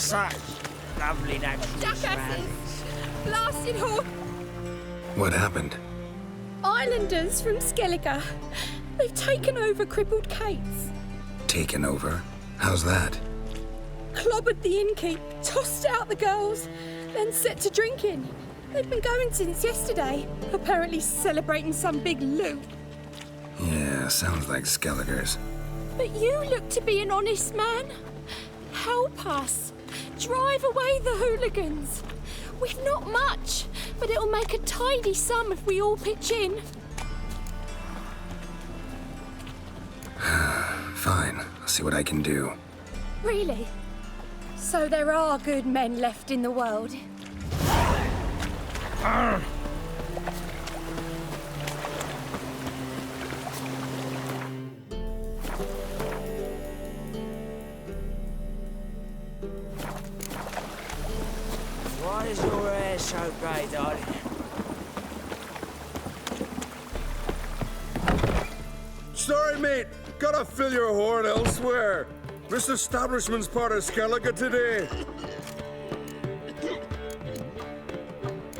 Such lovely natural Jackasses! Blasted horde! What happened? Islanders from Skellige. They've taken over crippled Kate's. Taken over? How's that? Clobbered the innkeep, tossed out the girls, then set to drinking. They've been going since yesterday, apparently celebrating some big loot. Yeah, sounds like Skelligers. But you look to be an honest man. Help us. Drive away the hooligans. We've not much, but it'll make a tidy sum if we all pitch in. Fine, I'll see what I can do. Really? So there are good men left in the world? Why is your hair so grey, darling? Sorry, mate. Gotta fill your horn elsewhere. This establishment's part of Skellige today.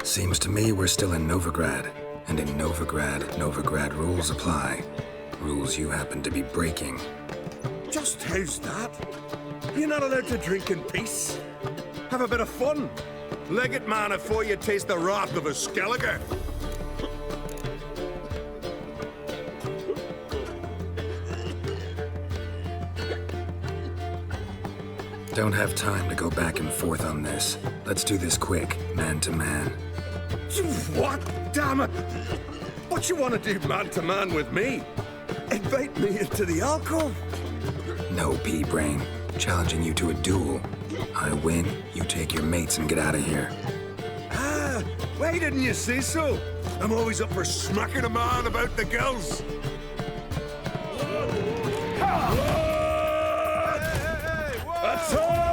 Seems to me we're still in Novigrad. And in Novigrad rules apply. Rules you happen to be breaking. Just how's that? You're not allowed to drink in peace. Have a bit of fun. Leg it, man, before you taste the wrath of a Skellige. Don't have time to go back and forth on this. Let's do this quick, man to man. What? Damn it! What you want to do man to man with me? Invite me into the alcove? No, pea-brain. Challenging you to a duel. I win, you take your mates and get out of here. Ah, why didn't you say so? I'm always up for smacking a man about the girls. Attack!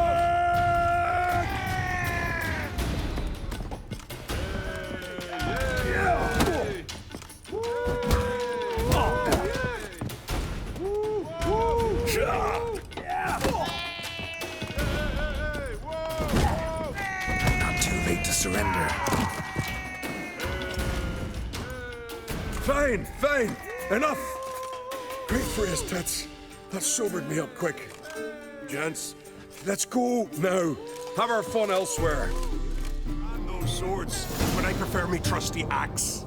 Not too late to surrender. Fine, fine. Enough. Great for his tits. That sobered me up quick. Gents, let's go now. Have our fun elsewhere. And those swords, but I prefer me trusty axe.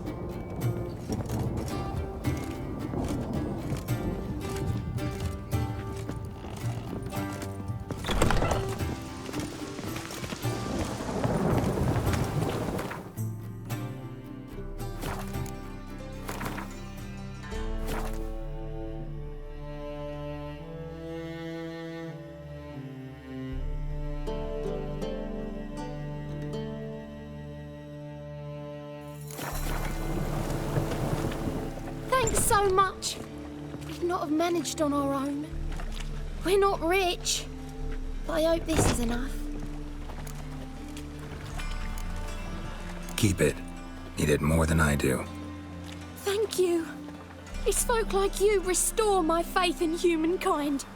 Thanks so much. We'd not have managed on our own. We're not rich, but I hope this is enough. Keep it. Need it more than I do. Thank you. It's folk like you restore my faith in humankind.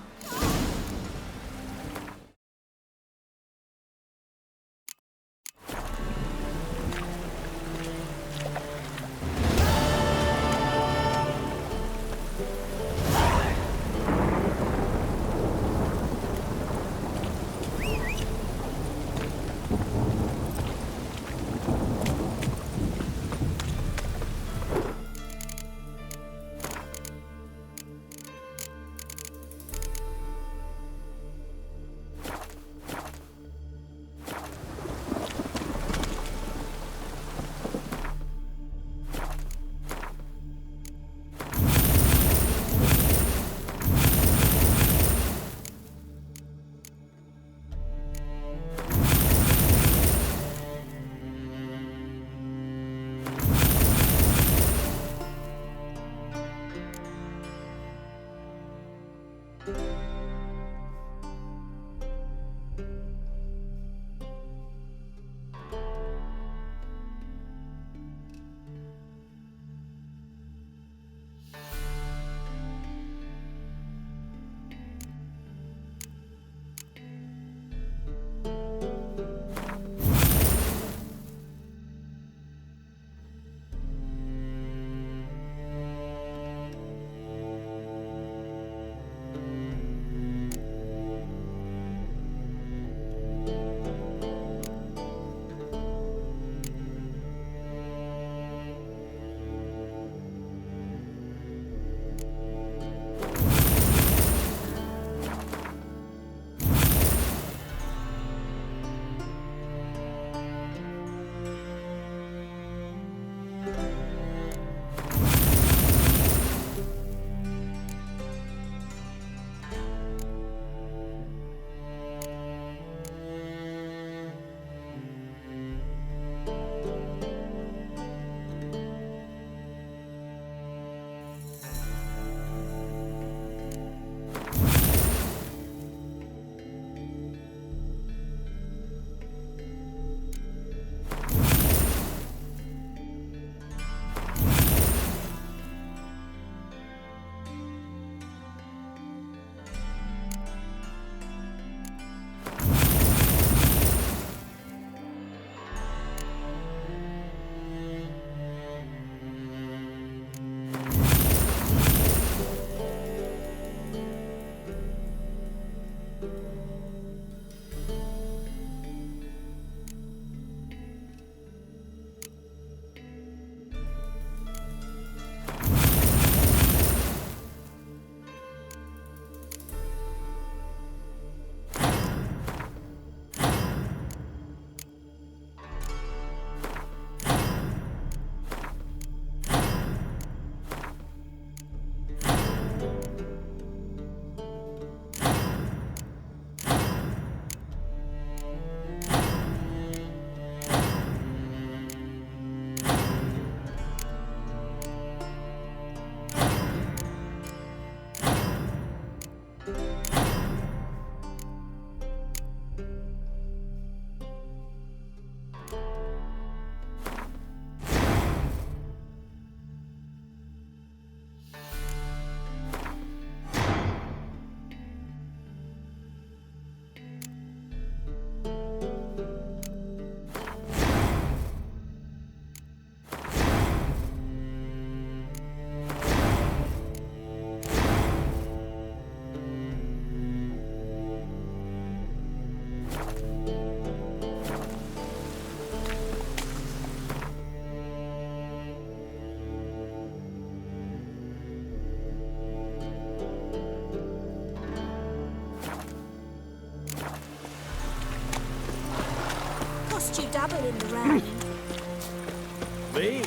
Me?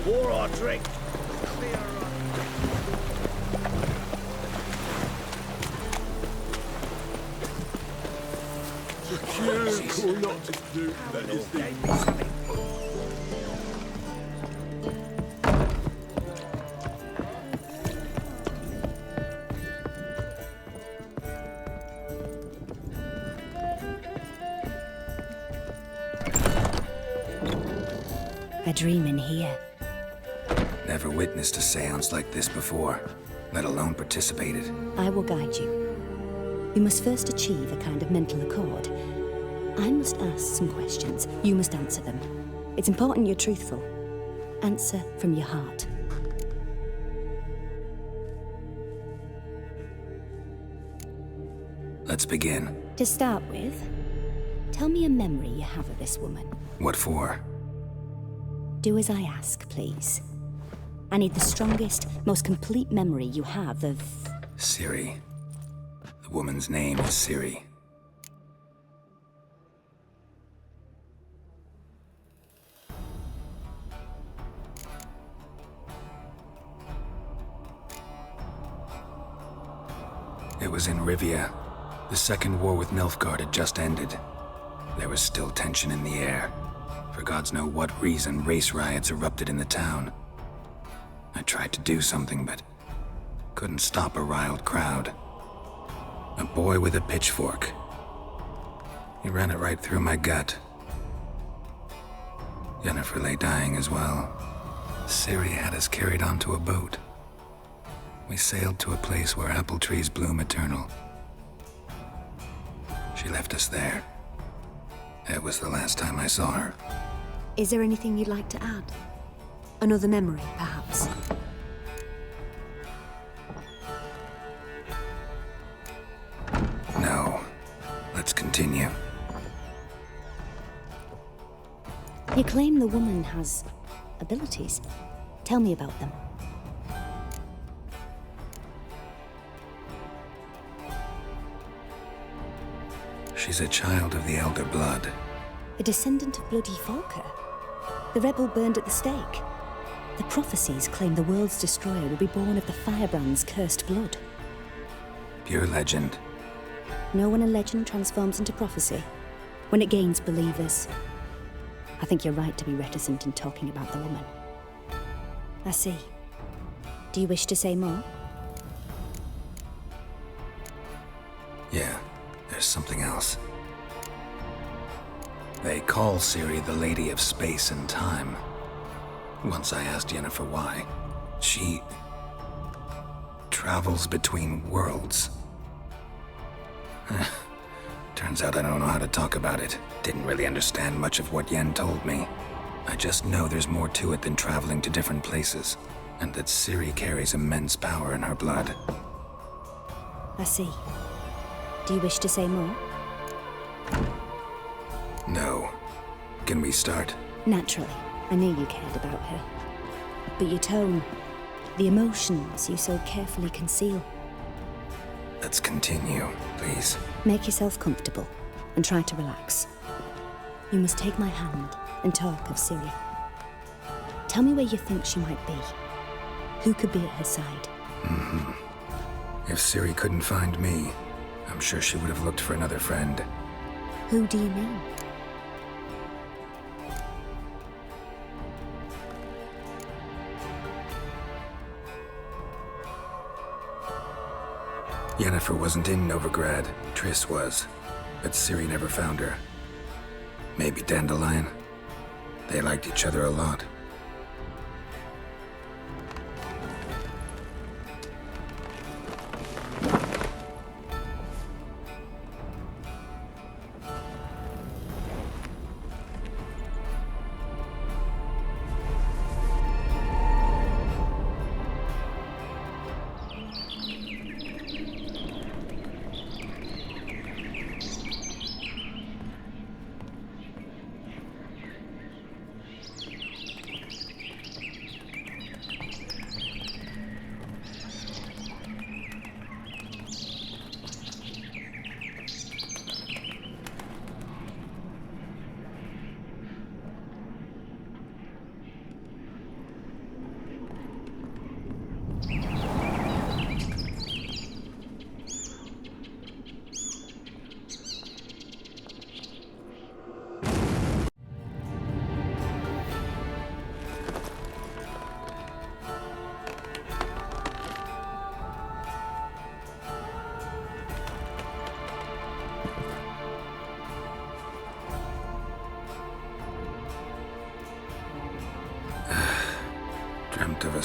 More or drink? Careful not to do that is the... A dream in here. Never witnessed a seance like this before, let alone participated. I will guide you. You must first achieve a kind of mental accord. I must ask some questions. You must answer them. It's important you're truthful. Answer from your heart. Let's begin. To start with, tell me a memory you have of this woman. What for? Do as I ask, please. I need the strongest, most complete memory you have of... Ciri. The woman's name is Ciri. It was in Rivia. The second war with Nilfgaard had just ended. There was still tension in the air. For gods know what reason, race riots erupted in the town. I tried to do something, but couldn't stop a riled crowd. A boy with a pitchfork. He ran it right through my gut. Yennefer lay dying as well. Ciri had us carried onto a boat. We sailed to a place where apple trees bloom eternal. She left us there. It was the last time I saw her. Is there anything you'd like to add? Another memory, perhaps? No. Let's continue. You claim the woman has abilities. Tell me about them. She's a child of the Elder Blood. A descendant of bloody Volker. The rebel burned at the stake. The prophecies claim the world's destroyer will be born of the firebrand's cursed blood. Pure legend. Know when a legend transforms into prophecy? When it gains believers. I think you're right to be reticent in talking about the woman. I see. Do you wish to say more? Yeah, there's something else. They call Ciri the Lady of Space and Time. Once I asked Yennefer why. She travels between worlds. Turns out I don't know how to talk about it. Didn't really understand much of what Yen told me. I just know there's more to it than traveling to different places, and that Ciri carries immense power in her blood. I see. Do you wish to say more? No. Can we start? Naturally. I knew you cared about her. But your tone, the emotions you so carefully conceal. Let's continue, please. Make yourself comfortable and try to relax. You must take my hand and talk of Ciri. Tell me where you think she might be. Who could be at her side? If Ciri couldn't find me, I'm sure she would have looked for another friend. Who do you mean? Yennefer wasn't in Novigrad. Triss was. But Ciri never found her. Maybe Dandelion? They liked each other a lot.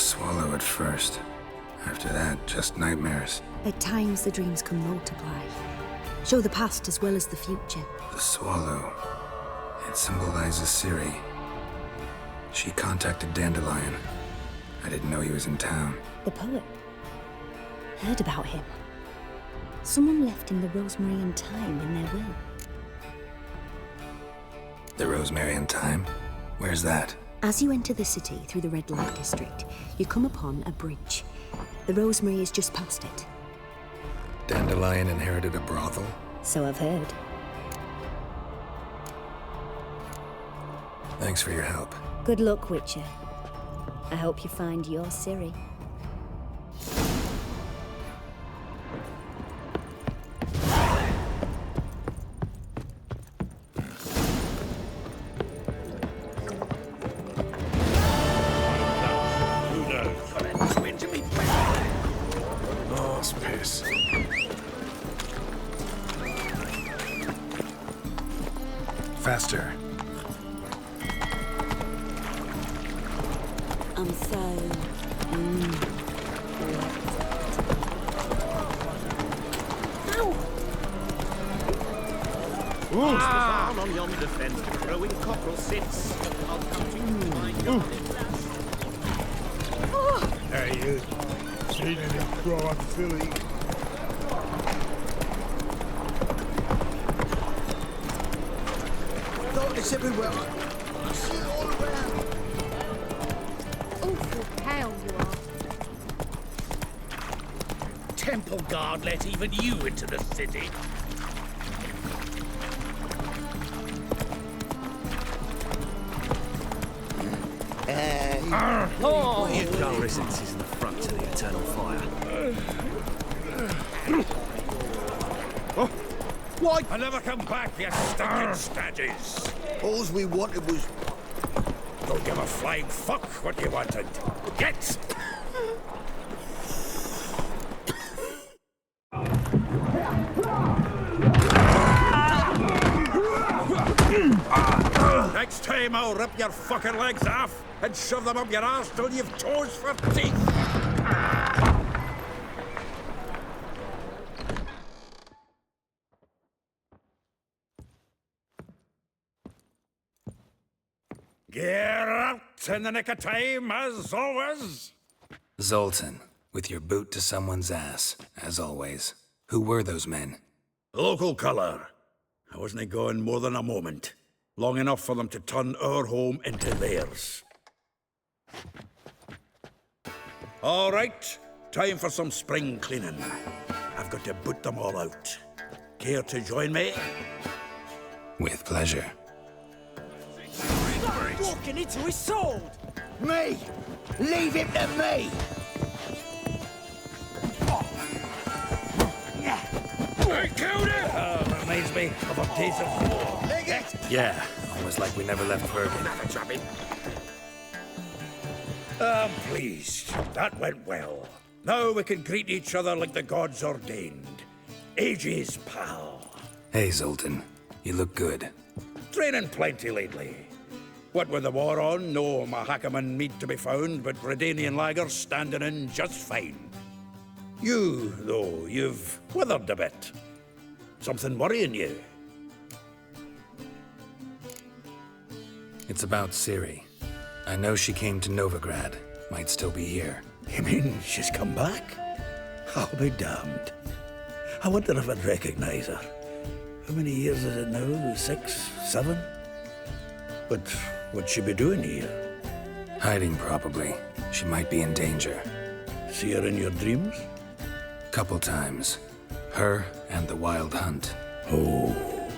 swallow at first. After that, just nightmares. At times, the dreams can multiply. Show the past as well as the future. The swallow. It symbolizes Ciri. She contacted Dandelion. I didn't know he was in town. The poet. Heard about him. Someone left him the Rosemary and Thyme in their will. The Rosemary and Thyme? Where's that? As you enter the city through the red light district, you come upon a bridge. The Rosemary is just past it. Dandelion inherited a brothel? So I've heard. Thanks for your help. Good luck, Witcher. I hope you find your Ciri. Faster. I'm so... Down on yonder fence, the crowing cockerel sits. I'll come to you, my darling lass. Hey, you. Seen any grow up filly? Darkness everywhere. I see it all around. Awful pale you are. Temple guard let even you into the city. Your dull residences in the front to the eternal fire. Why? I never come back, you stinking stagges. All we wanted was... Don't give a flying fuck what you wanted. Get! Next time I'll rip your fucking legs off and shove them up your ass till you've toes for teeth. Get out in the nick of time, as always. Zoltan, with your boot to someone's ass, as always. Who were those men? Local colour. I wasn't going more than a moment. Long enough for them to turn our home into theirs. All right, time for some spring cleaning. I've got to boot them all out. Care to join me? With pleasure. Walking into his sword! Me! Leave him to me! I killed it! Reminds me of a days of war. Leg it! Yeah, almost like we never left Bergen. Another trapping. I'm pleased. That went well. Now we can greet each other like the gods ordained. Ages, pal. Hey, Zoltan. You look good. Training plenty lately. What with the war on, no Mahakaman meat to be found, but Redanian lagers standing in just fine. You, though, you've withered a bit. Something worrying you? It's about Ciri. I know she came to Novigrad. Might still be here. You mean she's come back? I'll be damned. I wonder if I'd recognize her. How many years is it now? 6, 7? But what'd she be doing here? Hiding, probably. She might be in danger. See her in your dreams? Couple times. Her and the Wild Hunt. Oh,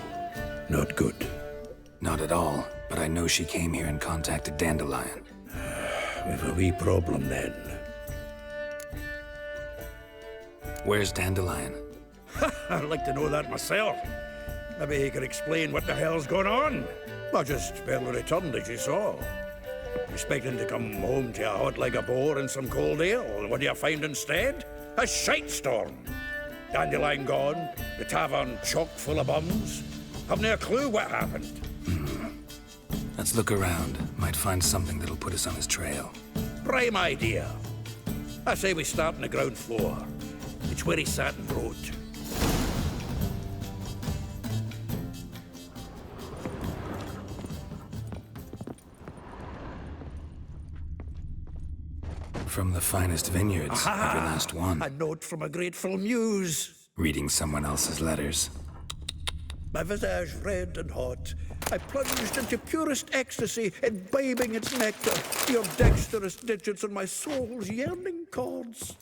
not good. Not at all, but I know she came here and contacted Dandelion. We've a wee problem then. Where's Dandelion? I'd like to know that myself. Maybe he could explain what the hell's going on. I just barely returned, as you saw. Expecting to come home to a hot leg of boar and some cold ale. What do you find instead? A shite storm. Dandelion gone, the tavern chock full of bums. Haven't a clue what happened. Let's look around. Might find something that'll put us on his trail. Prime idea. I say we start on the ground floor. It's where he sat and wrote. From the finest vineyards, every last one. A note from a grateful muse. Reading someone else's letters. My visage red and hot, I plunged into purest ecstasy, imbibing its nectar, your dexterous digits on my soul's yearning chords.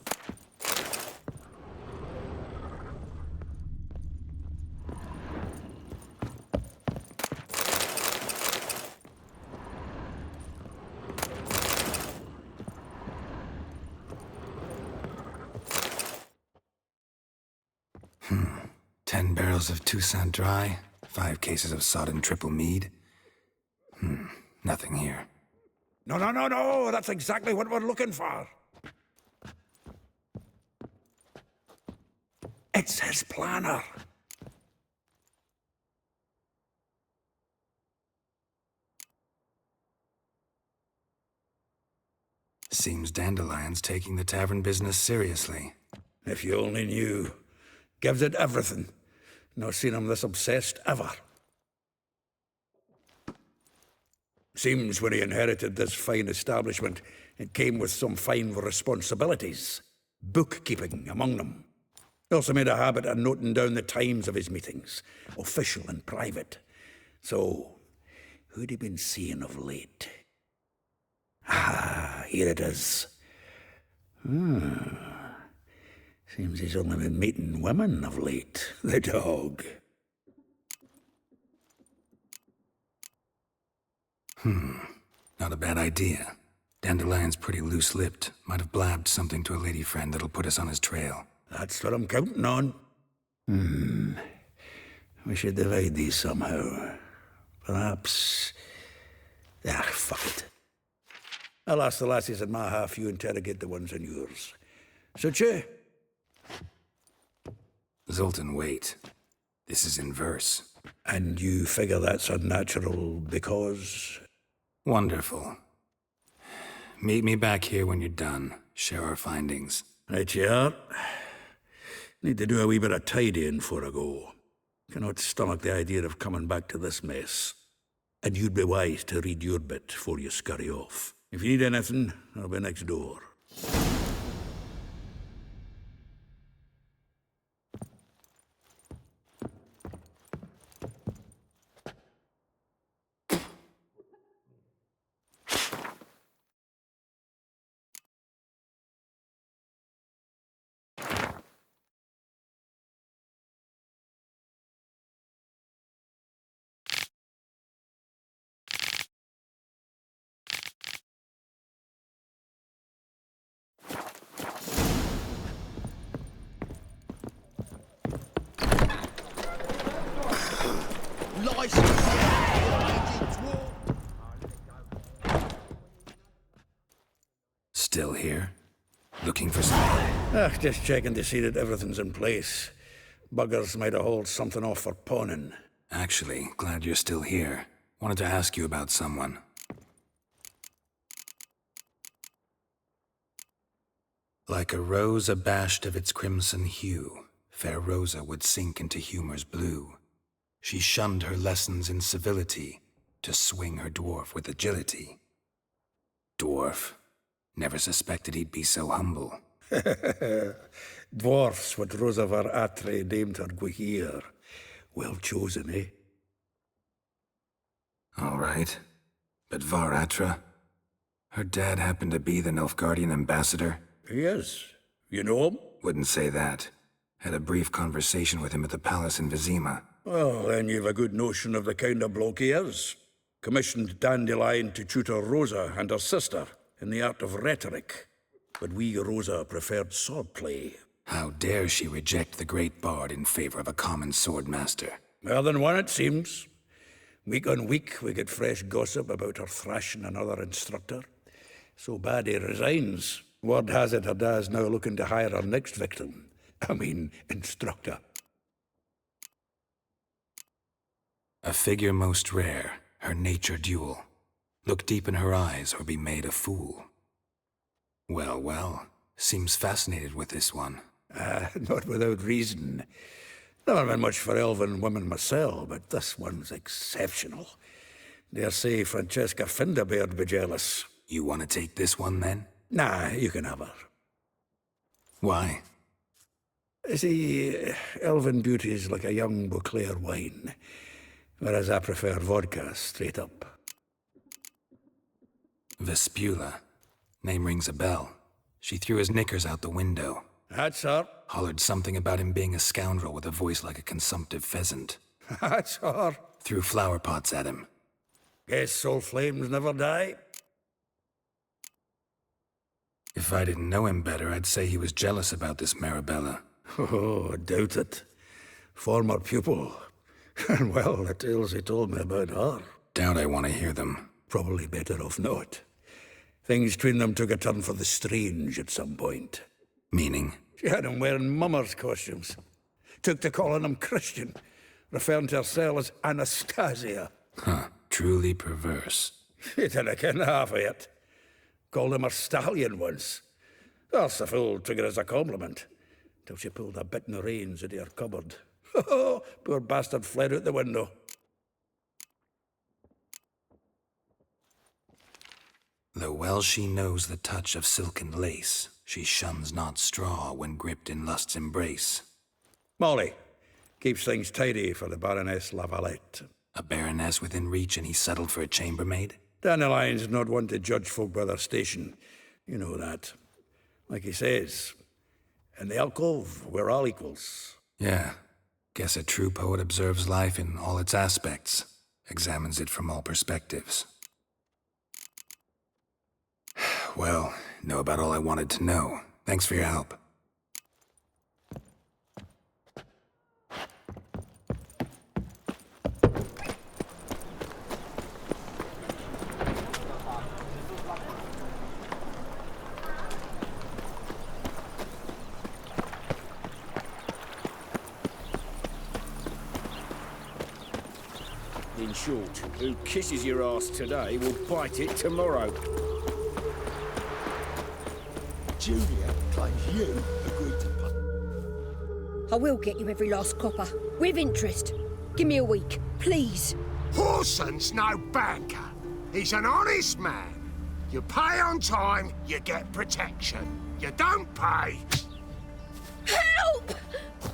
Hmm. 10 barrels of Toussaint Dry, 5 cases of sodden triple mead. Nothing here. No, that's exactly what we're looking for. It's his planner. Seems Dandelion's taking the tavern business seriously. If you only knew. Gives it everything. Not seen him this obsessed ever. Seems when he inherited this fine establishment, it came with some fine responsibilities. Bookkeeping among them. He also made a habit of noting down the times of his meetings, official and private. So, who'd he been seeing of late? Ah, here it is. Seems he's only been meeting women of late, the dog. Not a bad idea. Dandelion's pretty loose-lipped. Might have blabbed something to a lady friend that'll put us on his trail. That's what I'm counting on. We should divide these somehow. Perhaps... fuck it. I'll ask the lassies in my half, you interrogate the ones in yours. Suit you? Zoltan, wait. This is in verse. And you figure that's unnatural because... Wonderful. Meet me back here when you're done. Share our findings. Right you are. Need to do a wee bit of tidying before I go. Cannot stomach the idea of coming back to this mess. And you'd be wise to read your bit before you scurry off. If you need anything, I'll be next door. Still here? Looking for something? Just checking to see that everything's in place. Buggers might have hauled something off for pawning. Actually, glad you're still here. Wanted to ask you about someone. Like a rose abashed of its crimson hue, fair Rosa would sink into humor's blue. She shunned her lessons in civility, to swing her dwarf with agility. Dwarf. Never suspected he'd be so humble. Dwarfs what Rosa var Atre named her Guihir. Well chosen, eh? All right. But Var Atra? Her dad happened to be the Nilfgaardian ambassador? He is. You know him? Wouldn't say that. Had a brief conversation with him at the palace in Vizima. Well, then you've a good notion of the kind of bloke he is. Commissioned Dandelion to tutor Rosa and her sister in the art of rhetoric. But we, Rosa, preferred swordplay. How dare she reject the great bard in favor of a common swordmaster? More than one, it seems. Week on week, we get fresh gossip about her thrashing another instructor. So bad he resigns. Word has it her dad's now looking to hire her next victim. Instructor. A figure most rare, her nature dual. Look deep in her eyes or be made a fool. Well, Seems fascinated with this one. Not without reason. Never been much for elven women myself, but this one's exceptional. Dare say Francesca Finderbeard be jealous. You want to take this one, then? Nah, you can have her. Why? See, elven beauty's like a young Beauclair wine, whereas I prefer vodka straight up. Vespula. Name rings a bell. She threw his knickers out the window. That's her. Hollered something about him being a scoundrel with a voice like a consumptive pheasant. That's her. Threw flower pots at him. Guess soul flames never die. If I didn't know him better, I'd say he was jealous about this Marabella. Oh, I doubt it. Former pupil. And well, the tales he told me about her. Doubt I want to hear them. Probably better off not. Things between them took a turn for the strange at some point. Meaning? She had him wearing mummers' costumes. Took to calling him Christian, referring to herself as Anastasia. Huh. Truly perverse. She didn't ken half of it. Called him her stallion once. That's the fool took it as a compliment. Till she pulled a bit in the reins into her cupboard. Poor bastard fled out the window. Though well she knows the touch of silken lace, she shuns not straw when gripped in lust's embrace. Molly keeps things tidy for the Baroness Lavalette. A baroness within reach and he settled for a chambermaid? Dandelion's not one to judge folk by their station. You know that. Like he says, in the alcove, we're all equals. Yeah. Guess a true poet observes life in all its aspects, examines it from all perspectives. Well, know about all I wanted to know. Thanks for your help. In short, who kisses your ass today will bite it tomorrow. Julia claims you agreed to I will get you every last copper, with interest. Give me a week, please. Horson's no banker. He's an honest man. You pay on time, you get protection. You don't pay... Help!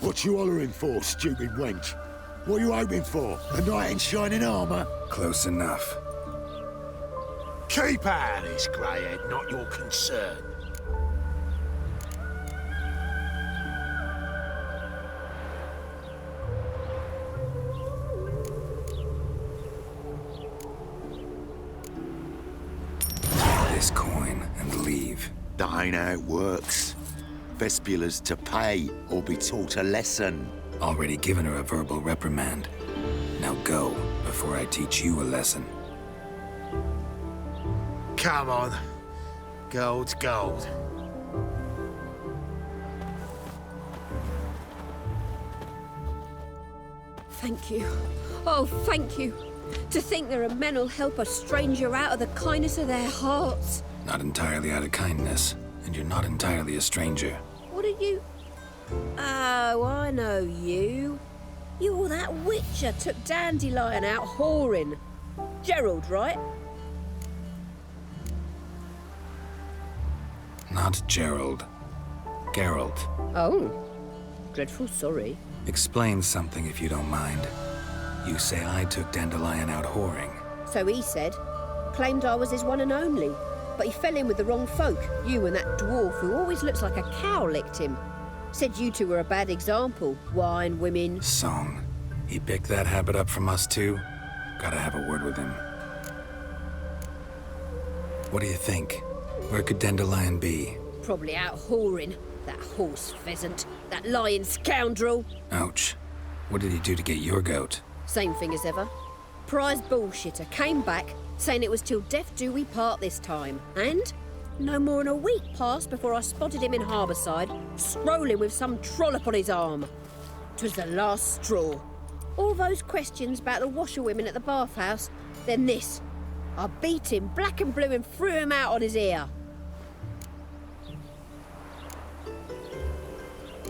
What you hollering for, stupid wench? What you hoping for? A knight in shining armour? Close enough. Keep out of this, greyhead, not your concern. This coin and leave. That ain't how it works. Vespula's to pay or be taught a lesson. Already given her a verbal reprimand. Now go, before I teach you a lesson. Come on. Gold's gold. Thank you. Oh, thank you. To think there are men who'll help a stranger out of the kindness of their hearts. Not entirely out of kindness, and you're not entirely a stranger. What are you? Oh, I know you. You're that witcher took Dandelion out whoring. Gerald, right? Not Gerald. Geralt. Oh. Dreadful sorry. Explain something if you don't mind. You say I took Dandelion out whoring. So he said. Claimed I was his one and only. But he fell in with the wrong folk. You and that dwarf who always looks like a cow licked him. Said you two were a bad example. Wine, women... Song. He picked that habit up from us too? Gotta have a word with him. What do you think? Where could Dandelion be? Probably out whoring. That horse pheasant. That lying scoundrel. Ouch. What did he do to get your goat? Same thing as ever. Prize bullshitter came back, saying it was till death do we part this time. And no more than a week passed before I spotted him in Harbourside, strolling with some trollop on his arm. 'Twas the last straw. All those questions about the washerwomen at the bathhouse, then this. I beat him black and blue and threw him out on his ear.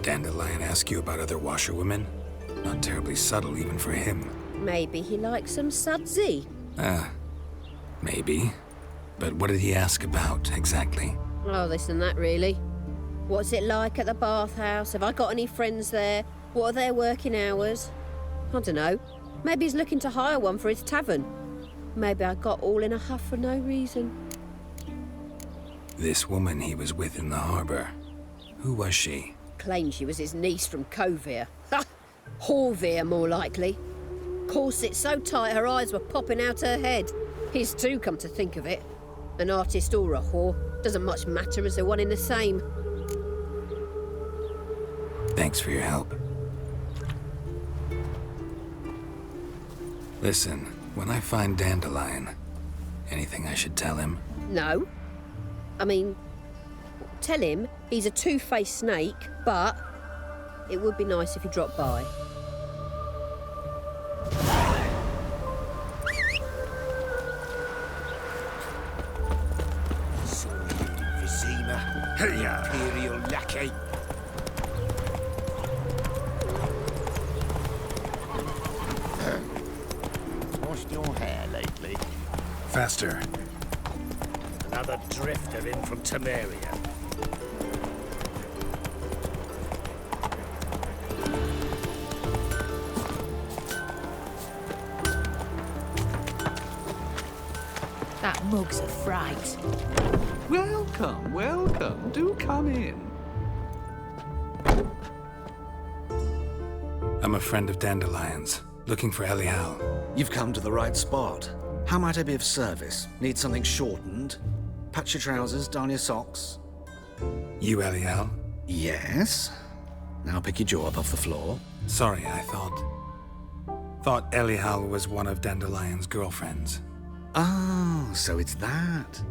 Dandelion ask you about other washerwomen? Not terribly subtle even for him. Maybe he likes some sudsy. Maybe. But what did he ask about, exactly? Oh, this and that, really. What's it like at the bathhouse? Have I got any friends there? What are their working hours? I don't know. Maybe he's looking to hire one for his tavern. Maybe I got all in a huff for no reason. This woman he was with in the harbor. Who was she? Claimed she was his niece from Covere. Ha! Horvere, more likely. Corset so tight her eyes were popping out her head. His too, come to think of it. An artist or a whore. Doesn't much matter as they're one in the same. Thanks for your help. Listen, when I find Dandelion, anything I should tell him? No. I mean, tell him he's a two-faced snake, but it would be nice if he dropped by. Imperial lackey. Washed your hair lately? Faster. Another drifter in from Temeria. That mug's a fright. Welcome, welcome. Do come in. I'm a friend of Dandelion's, looking for Elial. You've come to the right spot. How might I be of service? Need something shortened? Patch your trousers, darn your socks. You Elial? Yes. Now pick your jaw up off the floor. Sorry, I thought Elial was one of Dandelion's girlfriends. Oh, so it's that.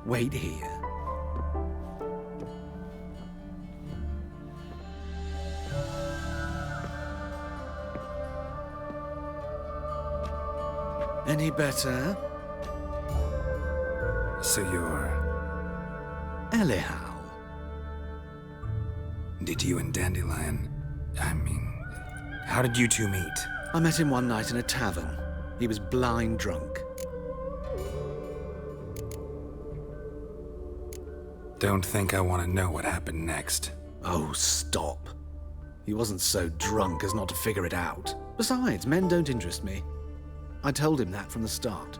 Wait here. Any better? So you're... Elial. Did you and Dandelion... how did you two meet? I met him one night in a tavern. He was blind drunk. Don't think I want to know what happened next. Oh, stop. He wasn't so drunk as not to figure it out. Besides, men don't interest me. I told him that from the start.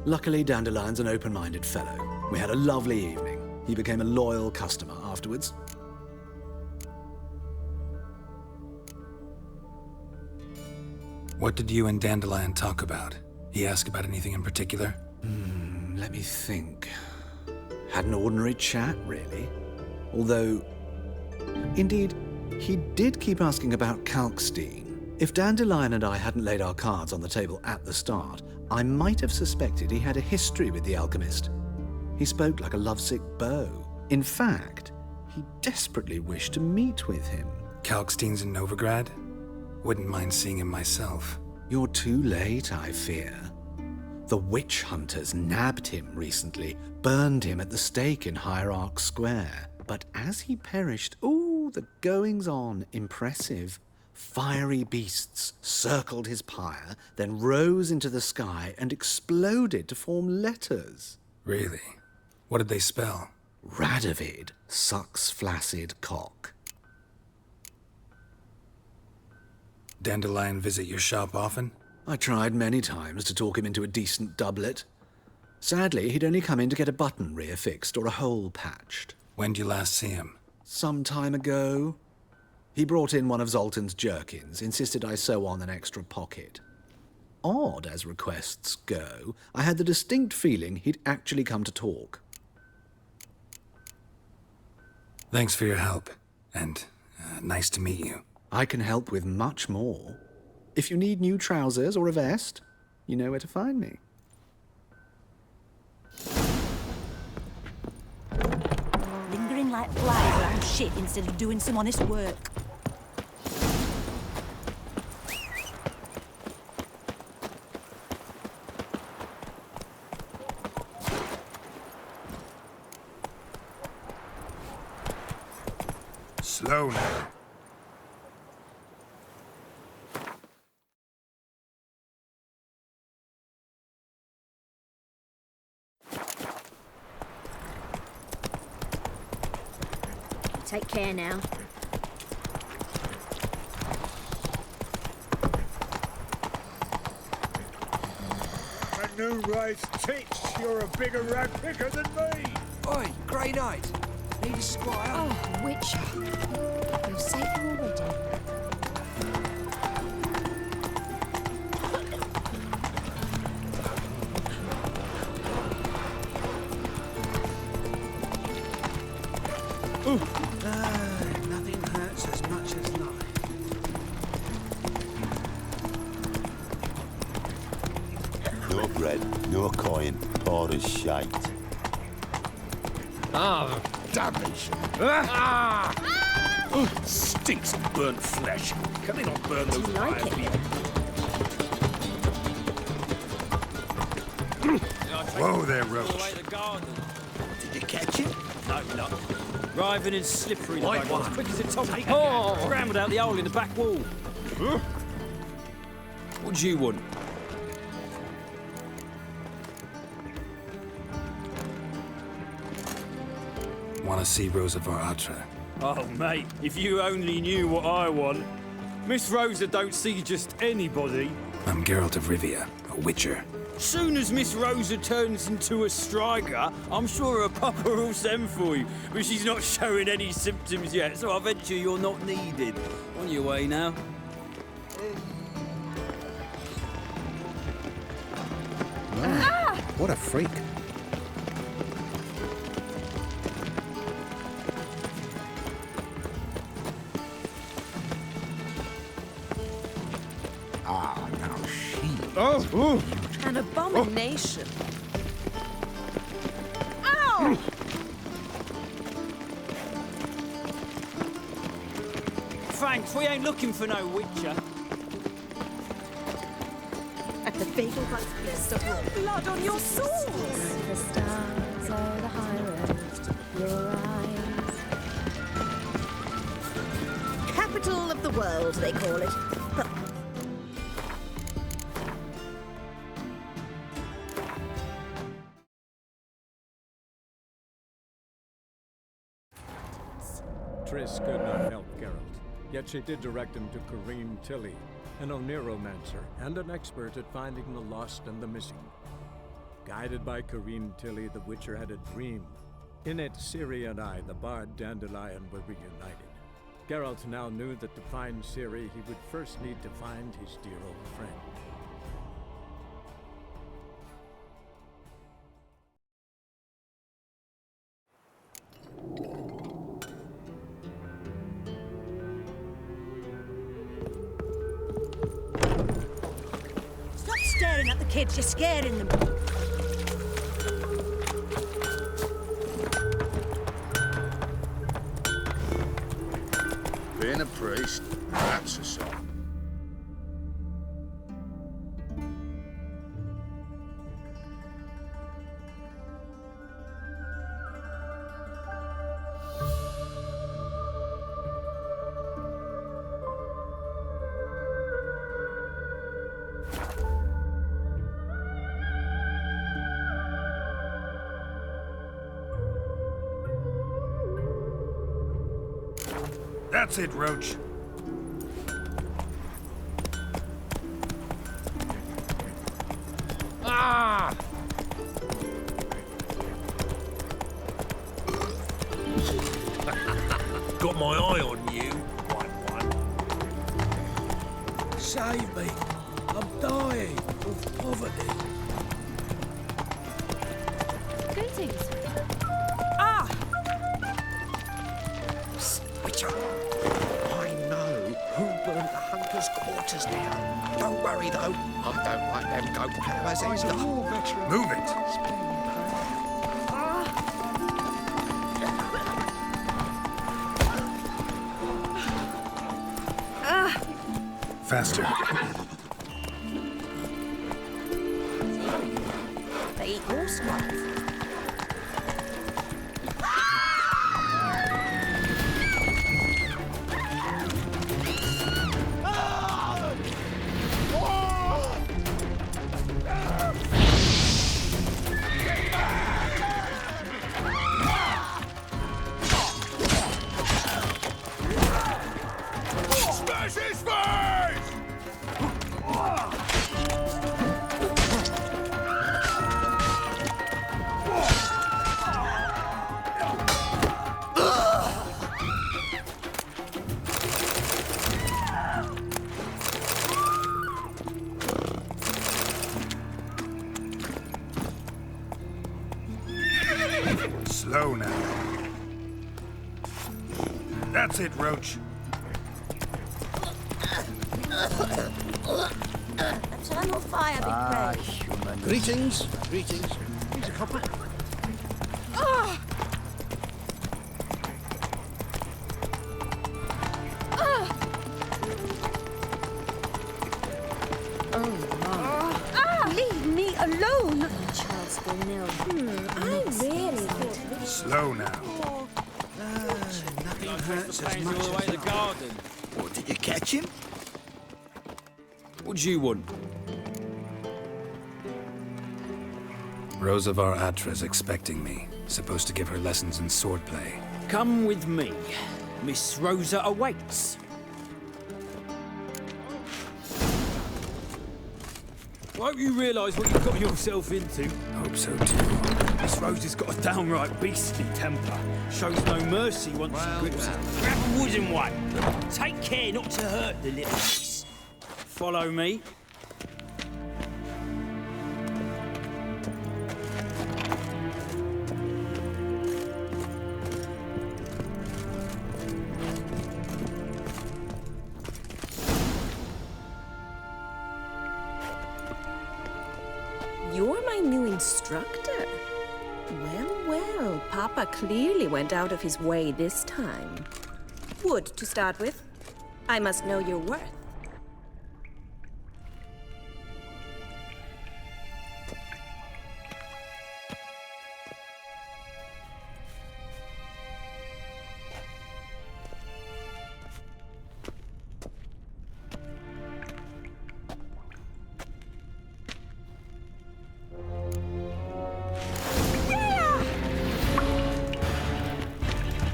Luckily, Dandelion's an open-minded fellow. We had a lovely evening. He became a loyal customer afterwards. What did you and Dandelion talk about? He asked about anything in particular? Let me think. Had an ordinary chat, really. Although, indeed, he did keep asking about Karnstein. If Dandelion and I hadn't laid our cards on the table at the start, I might have suspected he had a history with the alchemist. He spoke like a lovesick beau. In fact, he desperately wished to meet with him. Kalkstein's in Novigrad? Wouldn't mind seeing him myself. You're too late, I fear. The witch hunters nabbed him recently, burned him at the stake in Hierarch Square. But as he perished, the goings-on, impressive. Fiery beasts circled his pyre, then rose into the sky and exploded to form letters. Really? What did they spell? Radovid sucks flaccid cock. Dandelion visit your shop often? I tried many times to talk him into a decent doublet. Sadly, he'd only come in to get a button reaffixed or a hole patched. When did you last see him? Some time ago. He brought in one of Zoltan's jerkins, insisted I sew on an extra pocket. Odd as requests go, I had the distinct feeling he'd actually come to talk. Thanks for your help, and nice to meet you. I can help with much more. If you need new trousers or a vest, you know where to find me. Lingering like flies around shit instead of doing some honest work. Slow now. Take care now. A new rice tits. You're a bigger rag picker than me. Oi, Grey Knight. Need a squire? Oh, Witcher. You're safer already. Nothing hurts as much as life. No bread, no coin, or as shite. Ah, damnation. Stinks of burnt flesh. Can they not burn those fires? Whoa there, Roach. Did you catch it? No, not. Writhing and slippery, the White bugger, one. as quick as a top. Take Oh, scrambled out the hole in the back wall. What do you want? Want to see Rosavar Atra? Oh, mate, if you only knew what I want. Miss Rosa don't see just anybody. I'm Geralt of Rivia, a witcher. Soon as Miss Rosa turns into a striker, I'm sure her papa will send for you. But she's not showing any symptoms yet, so I venture you're not needed. On your way now. What a freak. Ah, now she... Oh! An abomination. Ow! Thanks, we ain't looking for no witcher. At the bagel bus place of blood on your sword. The stars are the highroads to your eyes. Capital of the world, they call it. But Triss could not help Geralt, yet she did direct him to Kareen Tilly, an Oniromancer and an expert at finding the lost and the missing. Guided by Kareen Tilly, the Witcher had a dream. In it, Ciri and I, the bard Dandelion, were reunited. Geralt now knew that to find Ciri, he would first need to find his dear old friend. stop staring at the kids, you're scaring them. Being a priest, that's a sign. That's it, Roach. Ah! Got my eye on you, white one. Save me. I'm dying of poverty. Greetings. Ah! Witcher, I know who burnt the hunters' quarters down. Don't worry, though. I don't like them goat powers either. Move it. Faster. They eat horse nuts. That's it, Roach. Turn on fire, big Ah, Craig. human. Greetings. Greetings. Here's a copper. Leave me alone! Charles will know. I really thought... Slow now. Nothing hurts as Pains much all the way as to the garden. What, did you catch him? What do you want? Rosa var Atra's expecting me. Supposed to give her lessons in swordplay. Come with me. Miss Rosa awaits. Won't you realise what you've got yourself into? Hope so too. Miss Rosa's got a downright beastly temper. Shows no mercy once she grips it. Grab a wooden one. Take care not to hurt the little miss. Follow me. You're my new instructor? Well, Papa clearly went out of his way this time. Wood, to start with. I must know your worth.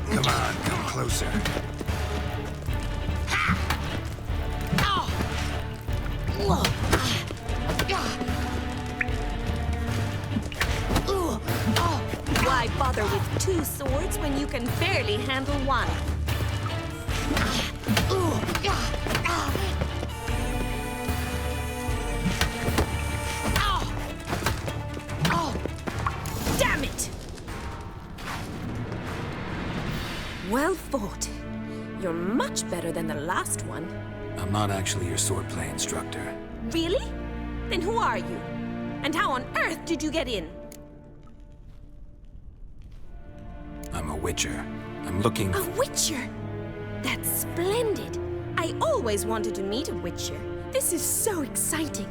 Come on, come closer. Why bother with two swords when you can barely handle one? Damn it! Well fought. You're much better than the last one. I'm not actually your swordplay instructor. Really? Then who are you? And how on earth did you get in? I'm a witcher. I'm looking... A witcher? That's splendid. I always wanted to meet a witcher. This is so exciting.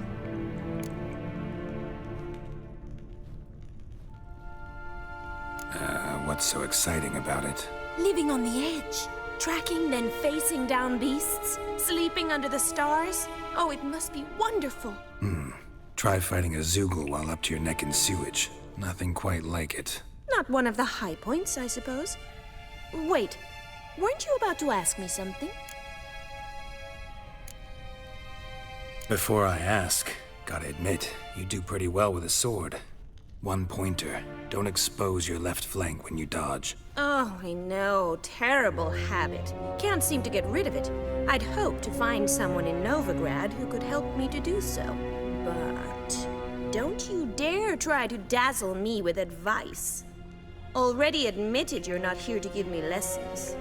What's so exciting about it? Living on the edge. Tracking, then facing down beasts. Sleeping under the stars. Oh, it must be wonderful. Try fighting a Zoogle while up to your neck in sewage. Nothing quite like it. Not one of the high points, I suppose. Wait, weren't you about to ask me something? Before I ask, gotta admit, you do pretty well with a sword. One pointer. Don't expose your left flank when you dodge. Oh, I know. Terrible habit. Can't seem to get rid of it. I'd hoped to find someone in Novigrad who could help me to do so. But don't you dare try to dazzle me with advice. Already admitted you're not here to give me lessons.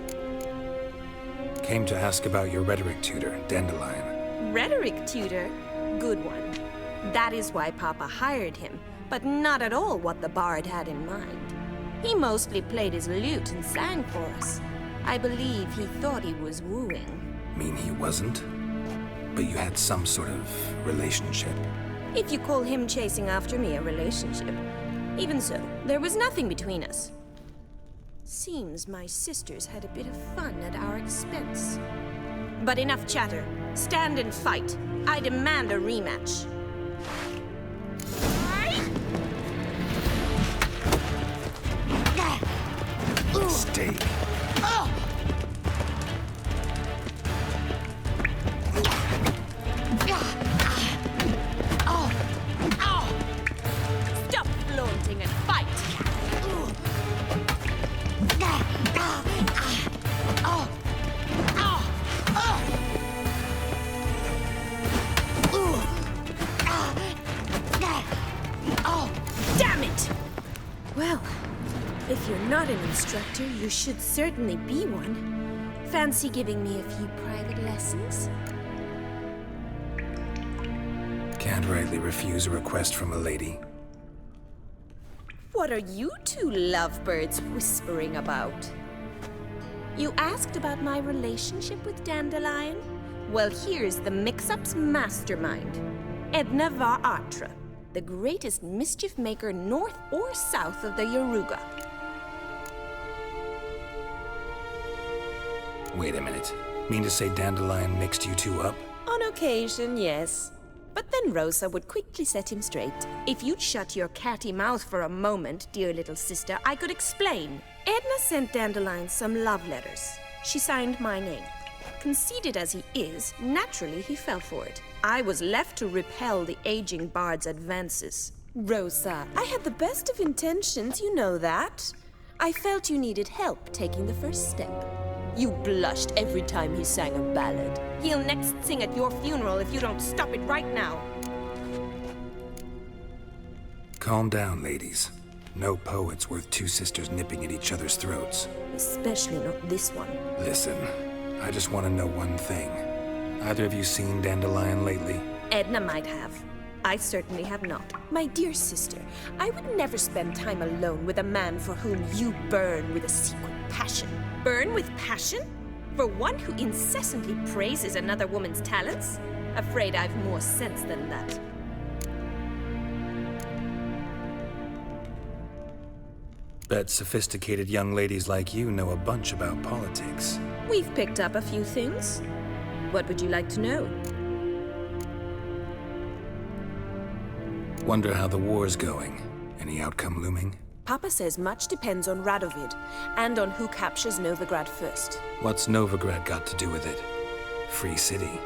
Came to ask about your rhetoric tutor, Dandelion. Rhetoric tutor? Good one. That is why Papa hired him, but not at all what the bard had in mind. He mostly played his lute and sang for us. I believe he thought he was wooing. Mean he wasn't? But you had some sort of relationship. If you call him chasing after me a relationship. Even so, there was nothing between us. Seems my sisters had a bit of fun at our expense. But enough chatter. Stand and fight. I demand a rematch. Stay. Stop flaunting and fight! Damn it! Well, if you're not an instructor, you should certainly be one. Fancy giving me a few private lessons? Can't rightly refuse a request from a lady. What are you two lovebirds whispering about? You asked about my relationship with Dandelion? Well, here's the mix-up's mastermind. Edna Va Atra, the greatest mischief maker north or south of the EVGA. Wait a minute. Mean to say Dandelion mixed you two up? On occasion, yes. But then Rosa would quickly set him straight. If you'd shut your catty mouth for a moment, dear little sister, I could explain. Edna sent Dandelion some love letters. She signed my name. Conceited as he is, naturally he fell for it. I was left to repel the aging bard's advances. Rosa, I had the best of intentions, you know that. I felt you needed help taking the first step. You blushed every time he sang a ballad. He'll next sing at your funeral if you don't stop it right now. Calm down, ladies. No poet's worth two sisters nipping at each other's throats. Especially not this one. Listen, I just want to know one thing. Either of you seen Dandelion lately? Edna might have. I certainly have not. My dear sister, I would never spend time alone with a man for whom you burn with a secret passion. Burn with passion? For one who incessantly praises another woman's talents? Afraid I've more sense than that. Bet sophisticated young ladies like you know a bunch about politics. We've picked up a few things. What would you like to know? Wonder how the war's going. Any outcome looming? Papa says much depends on Radovid, and on who captures Novigrad first. What's Novigrad got to do with it? Free city.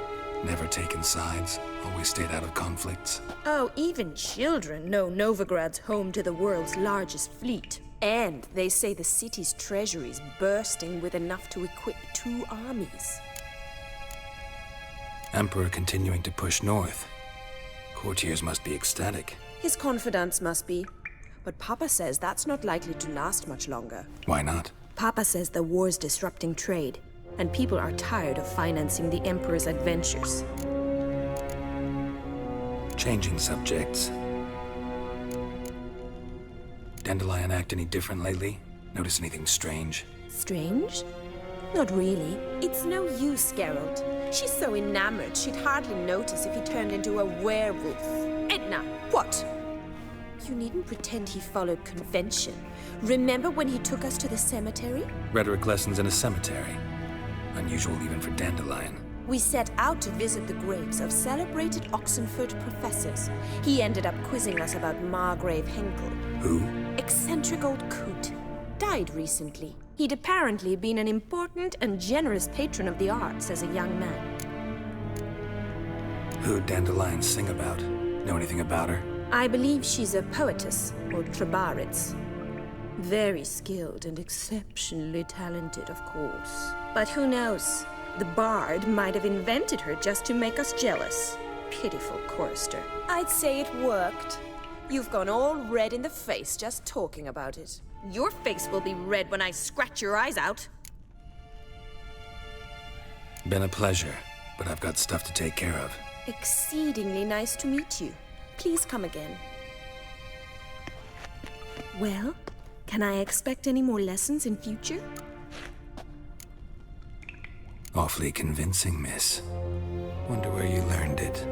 Never taken sides. Always stayed out of conflicts. Oh, even children know Novigrad's home to the world's largest fleet. And they say the city's treasury's bursting with enough to equip 2 armies. Emperor continuing to push north. Courtiers must be ecstatic. His confidants must be. But Papa says that's not likely to last much longer. Why not? Papa says the war's disrupting trade, and people are tired of financing the Emperor's adventures. Changing subjects. Dandelion act any different lately? Notice anything strange? Strange? Not really. It's no use, Geralt. She's so enamored she'd hardly notice if he turned into a werewolf. Edna, what? You needn't pretend he followed convention. Remember when he took us to the cemetery? Rhetoric lessons in a cemetery. Unusual even for Dandelion. We set out to visit the graves of celebrated Oxenford professors. He ended up quizzing us about Margrave Henkel. Who? Eccentric old coot. Died recently. He'd apparently been an important and generous patron of the arts as a young man. Who'd Dandelion sing about? Know anything about her? I believe she's a poetess, or Trebaritz. Very skilled and exceptionally talented, of course. But who knows? The bard might have invented her just to make us jealous. Pitiful chorister. I'd say it worked. You've gone all red in the face just talking about it. Your face will be red when I scratch your eyes out. Been a pleasure, but I've got stuff to take care of. Exceedingly nice to meet you. Please come again. Well, can I expect any more lessons in future? Awfully convincing, miss. Wonder where you learned it.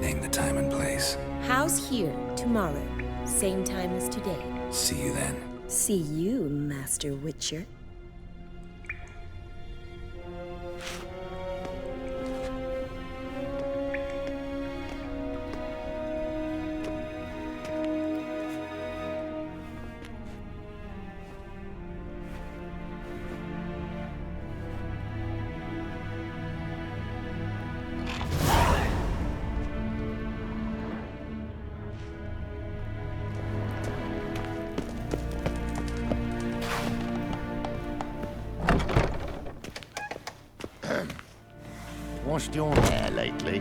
Name the time and place. House here, tomorrow. Same time as today. See you then. See you, Master Witcher. Washed your hair lately?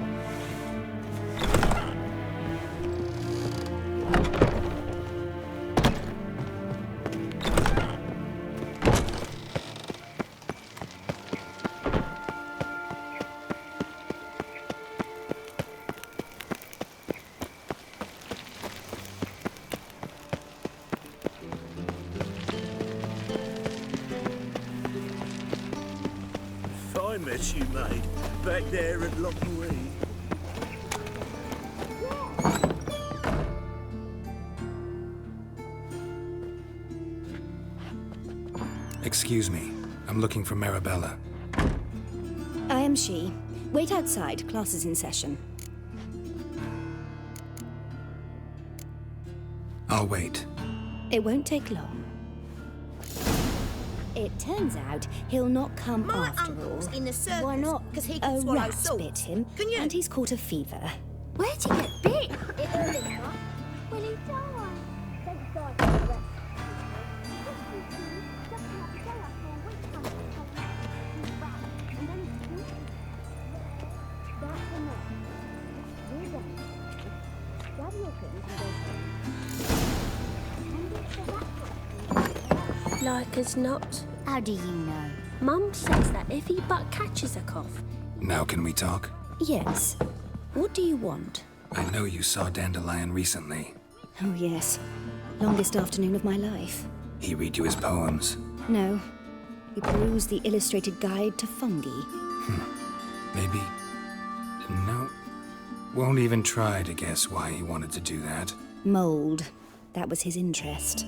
I mess you made back there at Lockaway. Excuse me. I'm looking for Marabella. I am she. Wait outside. Class is in session. I'll wait. It won't take long. It turns out he'll not come My after uncle's all. in the circus. Why not? Because he A can swallow rat salt. bit him, Can you? and he's caught a fever. Where'd he get bit? It hurt him, huh? Will he die? Like as not. How do you know? Mum says that if he but catches a cough. Now can we talk? Yes. What do you want? I know you saw Dandelion recently. Oh, yes. Longest afternoon of my life. He read you his poems. No. He perused the illustrated guide to fungi. Maybe... No. Won't even try to guess why he wanted to do that. Mold. That was his interest.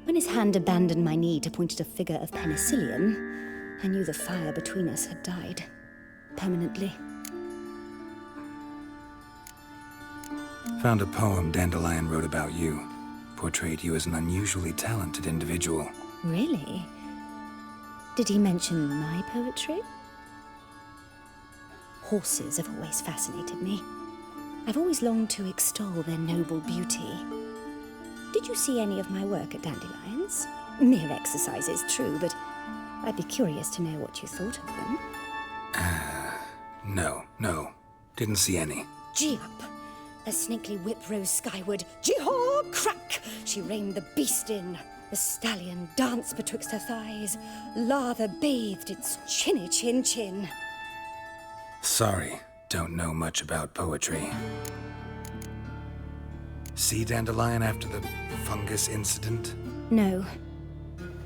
When his hand abandoned my knee to point at a figure of penicillium, I knew the fire between us had died. Permanently. Found a poem Dandelion wrote about you. Portrayed you as an unusually talented individual. Really? Did he mention my poetry? Horses have always fascinated me. I've always longed to extol their noble beauty. Did you see any of my work at Dandelions? Mere exercises, true, but I'd be curious to know what you thought of them. No. Didn't see any. Gee up! The snakely whip rose skyward. Gee-haw! Crack! She reined the beast in. The stallion danced betwixt her thighs. Lather bathed its chinny chin. Sorry, don't know much about poetry. See Dandelion after the fungus incident? No.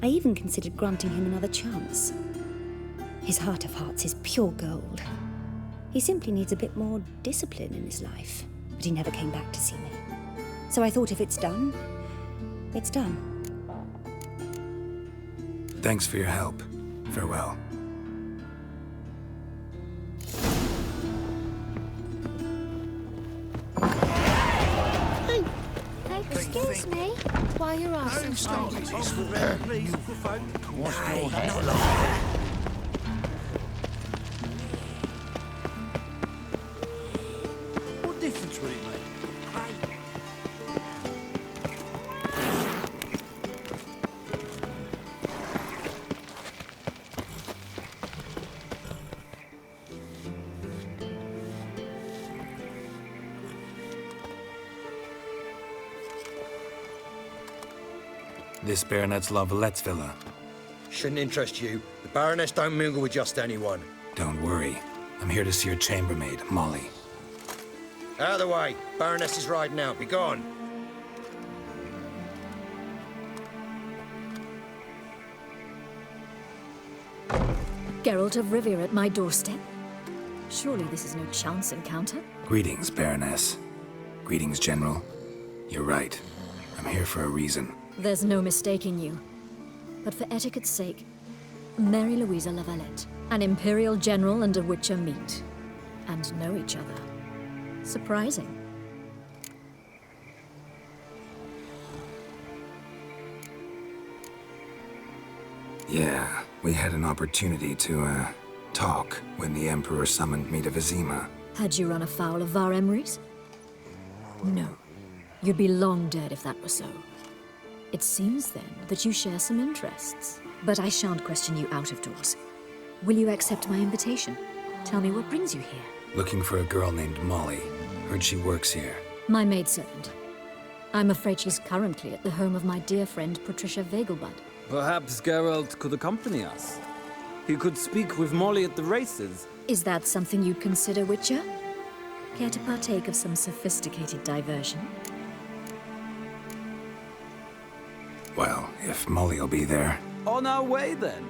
I even considered granting him another chance. His heart of hearts is pure gold. He simply needs a bit more discipline in his life. But he never came back to see me. So I thought if it's done, it's done. Thanks for your help. Farewell. Excuse me, while you're asking straight. What difference will it make? This Baronet's Lavallette's villa. Shouldn't interest you. The Baroness don't mingle with just anyone. Don't worry. I'm here to see your chambermaid, Molly. Out of the way. Baroness is riding out. Be gone. Geralt of Rivia at my doorstep? Surely this is no chance encounter? Greetings, Baroness. Greetings, General. You're right. I'm here for a reason. There's no mistaking you. But for etiquette's sake, Mary Louisa Lavalette, an Imperial General and a Witcher meet. And know each other. Surprising. Yeah, we had an opportunity to, talk when the Emperor summoned me to Vizima. Had you run afoul of Var Emrys? No. You'd be long dead if that were so. It seems, then, that you share some interests. But I shan't question you out of doors. Will you accept my invitation? Tell me what brings you here. Looking for a girl named Molly. Heard she works here. My maidservant. I'm afraid she's currently at the home of my dear friend Patricia Vegelbud. Perhaps Geralt could accompany us. He could speak with Molly at the races. Is that something you'd consider, Witcher? Care to partake of some sophisticated diversion? Well, if Molly'll be there. On our way, then.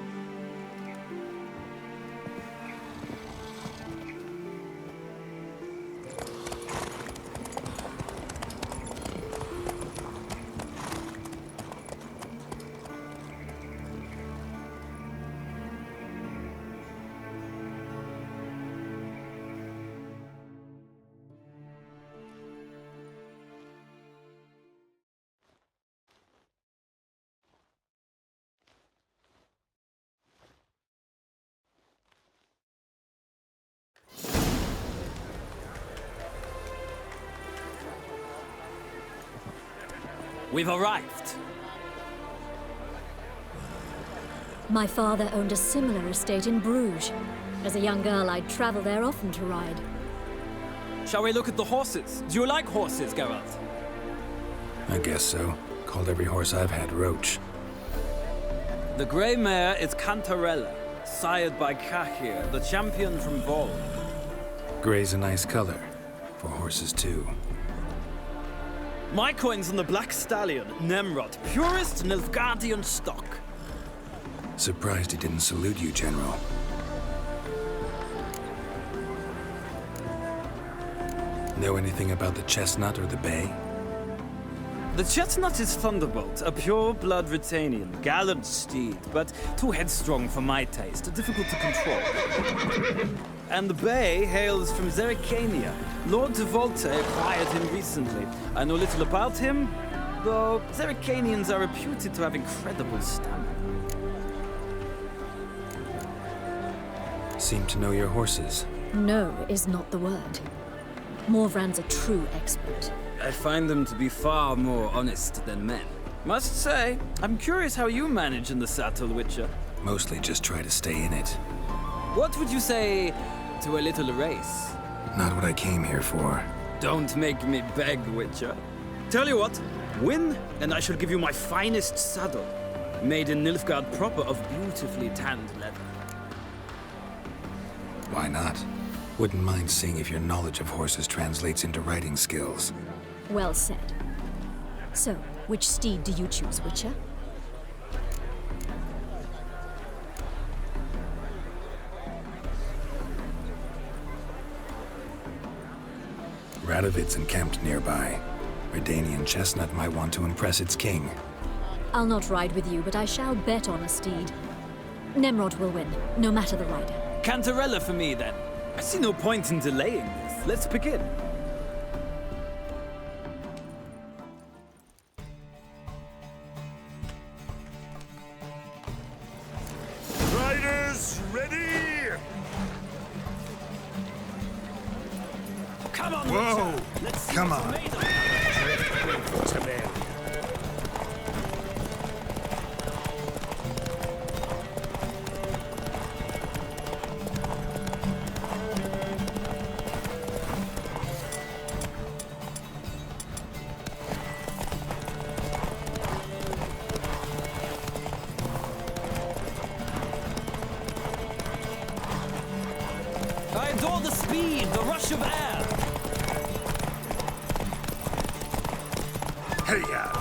we've arrived. My father owned a similar estate in Bruges. As a young girl, I'd travel there often to ride. Shall we look at the horses? Do you like horses, Geralt? I guess so. Called every horse I've had Roach. The grey mare is Cantarella, sired by Kahir, the champion from Vol. Grey's a nice color. For horses, too. My coin's on the black stallion, Nemrod, purest Nilfgaardian stock. Surprised he didn't salute you, General. Know anything about the chestnut or the bay? The chestnut is Thunderbolt, a pure-blood Britannian, gallant steed, but too headstrong for my taste, difficult to control. And the bay hails from Zerrikania. Lord de Volte acquired him recently. I know little about him, though Zerrikanians are reputed to have incredible stamina. Seem to know your horses. No is not the word. Morvran's a true expert. I find them to be far more honest than men. Must say, I'm curious how you manage in the saddle, Witcher. Mostly just try to stay in it. What would you say to a little race? Not what I came here for. Don't make me beg, Witcher. Tell you what, win, and I shall give you my finest saddle. Made in Nilfgaard proper of beautifully tanned leather. Why not? Wouldn't mind seeing if your knowledge of horses translates into riding skills. Well said. So, which steed do you choose, Witcher? Radovid's encamped nearby. Redanian chestnut might want to impress its king. I'll not ride with you, but I shall bet on a steed. Nemrod will win, no matter the rider. Cantarella for me, then. I see no point in delaying this. Let's begin. Riders, ready? Come on, Whoa! Witcher. Let's see Come what on. you're made of. I adore the speed, the rush of air. Hey-ya!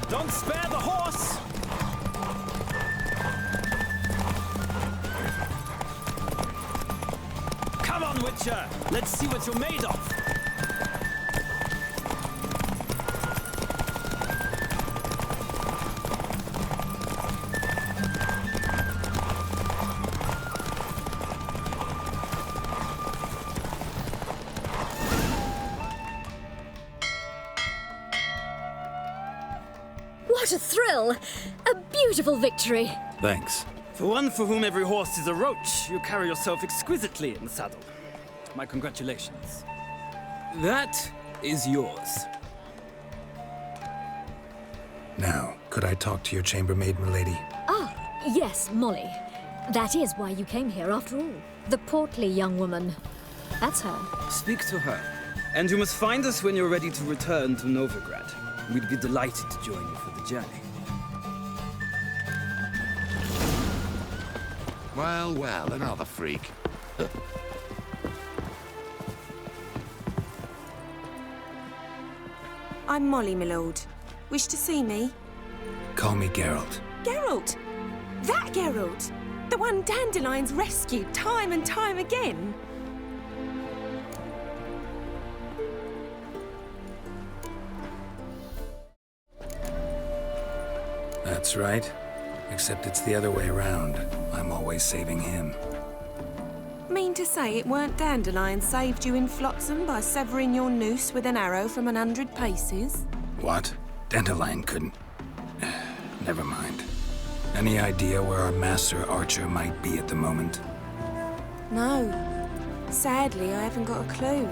Don't spare the horse. Come on, Witcher. Let's see what you're made of. What a thrill! A beautiful victory! Thanks. For one for whom every horse is a roach, you carry yourself exquisitely in the saddle. My congratulations. That is yours. Now, could I talk to your chambermaid, milady? Ah, yes, Molly. That is why you came here after all. The portly young woman. That's her. Speak to her. And you must find us when you're ready to return to Novigrad. We'd be delighted to join you for the journey. Well, well, another freak. I'm Molly, my lord. Wish to see me? Call me Geralt. Geralt! That Geralt! The one Dandelion's rescued time and time again! That's right. Except it's the other way around. I'm always saving him. Mean to say it weren't Dandelion saved you in Flotsam by severing your noose with an arrow from 100 paces? What? Dandelion couldn't... Never mind. Any idea where our master archer might be at the moment? No. Sadly, I haven't got a clue.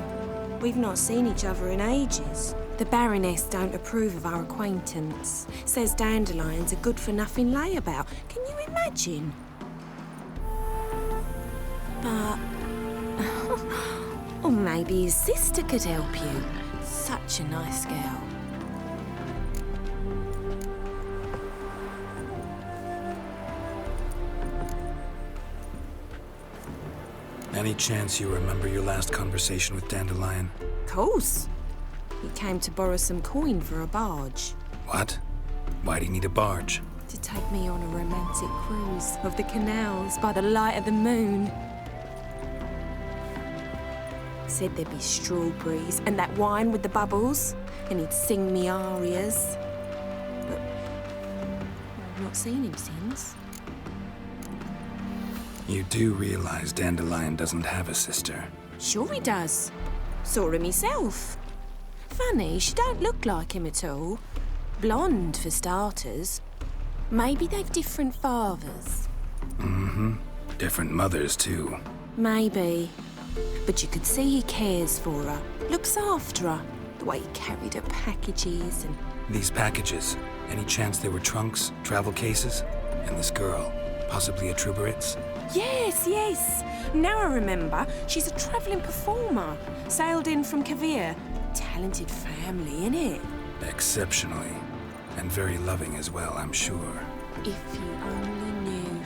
We've not seen each other in ages. The Baroness don't approve of our acquaintance. Says Dandelion's a good-for-nothing layabout. Can you imagine? But... or maybe his sister could help you. Such a nice girl. Any chance you remember your last conversation with Dandelion? Course. He came to borrow some coin for a barge. What? Why do you need a barge? To take me on a romantic cruise of the canals by the light of the moon. Said there'd be strawberries and that wine with the bubbles, and he'd sing me arias. But I've not seen him since. You do realize Dandelion doesn't have a sister? Sure he does. Saw her myself. Funny, she don't look like him at all. Blonde, for starters. Maybe they've different fathers. Mm-hmm. Different mothers, too. Maybe. But you could see he cares for her. Looks after her. The way he carried her packages and... These packages, any chance they were trunks, travel cases? And this girl, possibly a Truberitz? Yes, yes. Now I remember. She's a travelling performer. Sailed in from Kavir. Talented family, innit? Exceptionally. And very loving as well, I'm sure. If you only knew.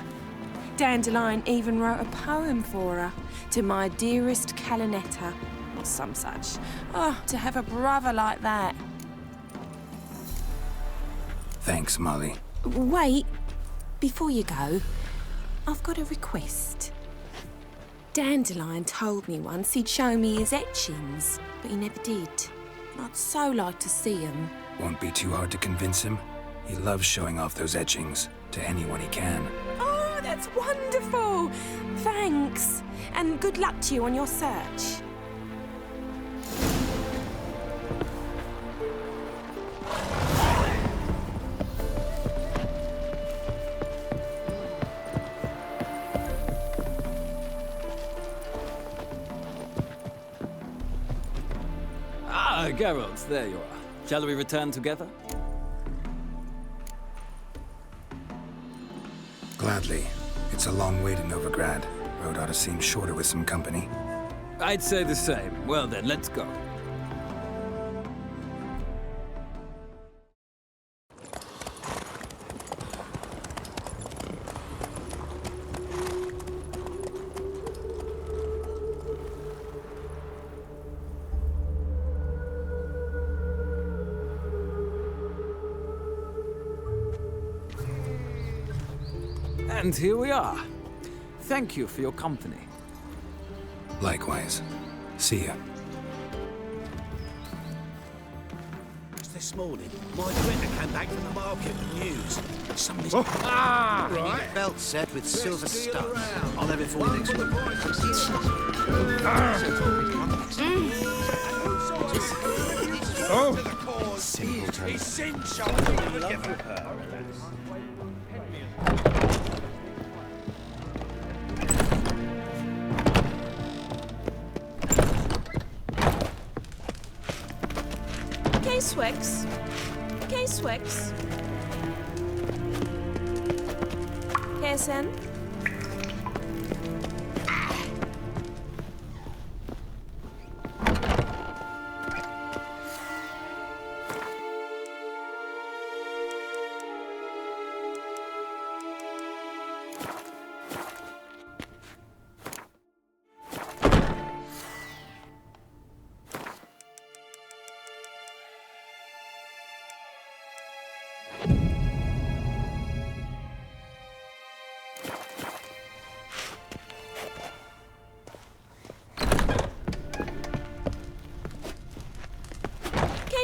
Dandelion even wrote a poem for her. To my dearest Calinetta. Or some such. Oh, to have a brother like that. Thanks, Molly. Wait. Before you go, I've got a request. Dandelion told me once he'd show me his etchings, but he never did. And I'd so like to see them. Won't be too hard to convince him. He loves showing off those etchings to anyone he can. Oh, that's wonderful! Thanks. And good luck to you on your search. Ah, Geralt, there you are. Shall we return together? Gladly. It's a long way to Novigrad. Road ought to seem shorter with some company. I'd say the same. Well then, let's go. And here we are. Thank you for your company. Likewise. See ya. This morning, my printer came back from the market with news. Somebody's Right. belt set with silver studs. I'll have it for you next week. Oh! Simple K-Swix. K-Swix. KSN.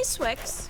Swix.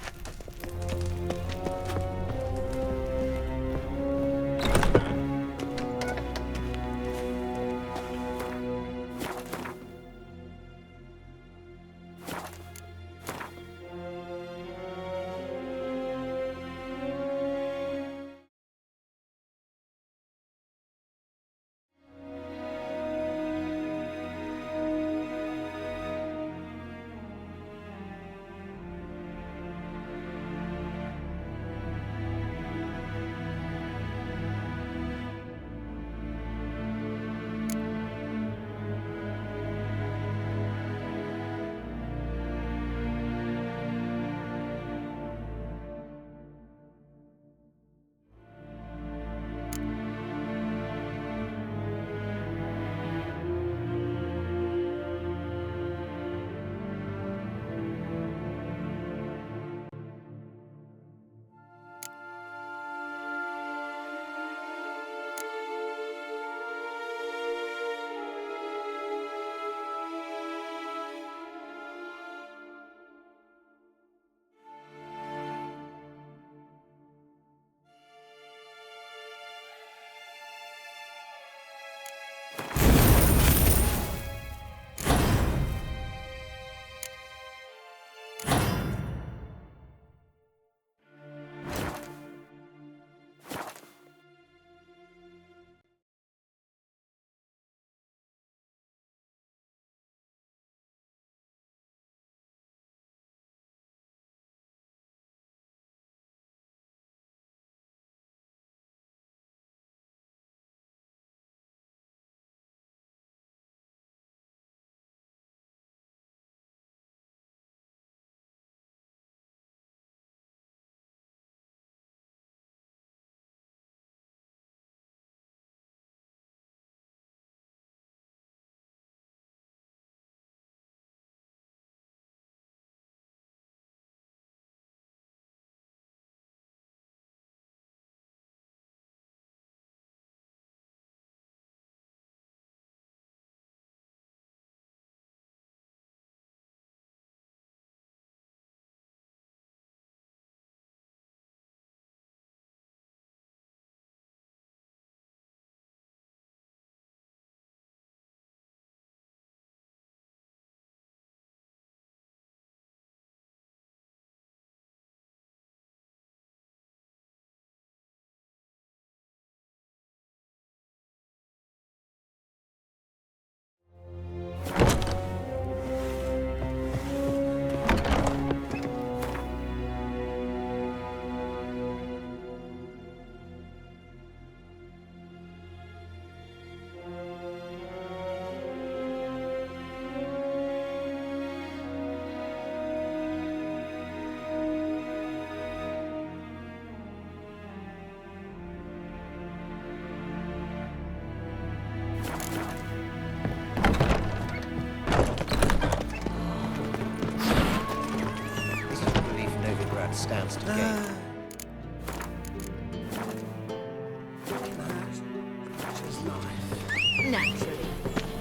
Naturally.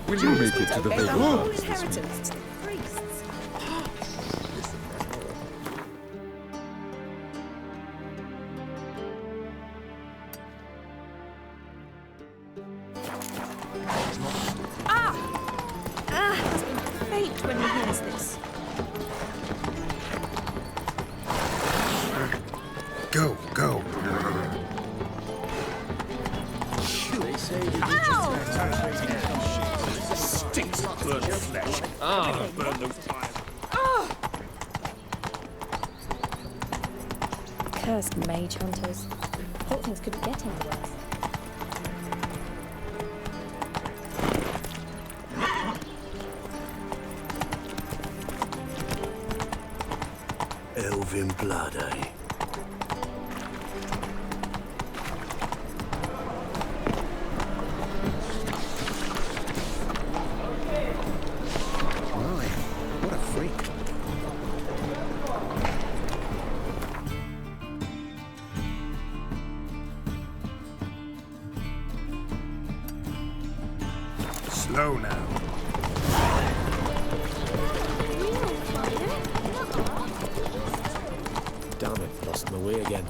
Will you make it to the Okay, Vega the whole Pass this week? inheritance to the priests. Has been faint when he hears this. Go, go. They say Ow! stinks of burnt flesh. Ah, burn those tires. Cursed mage hunters. Thought things couldn't get any worse. Elven blood, eh? My, what a freak. Slow now. Damn it, lost my way again.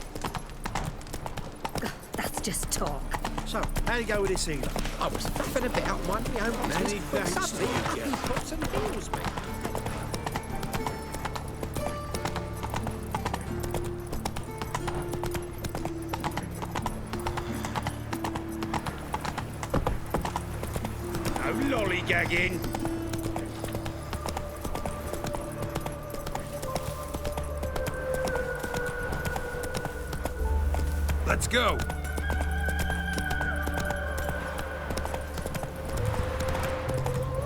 That's just talk. So, how you go with this healer? I was faffing about minding my own Many business, but thanks, suddenly soldier. he pops and heals me. No lollygagging. Let's go.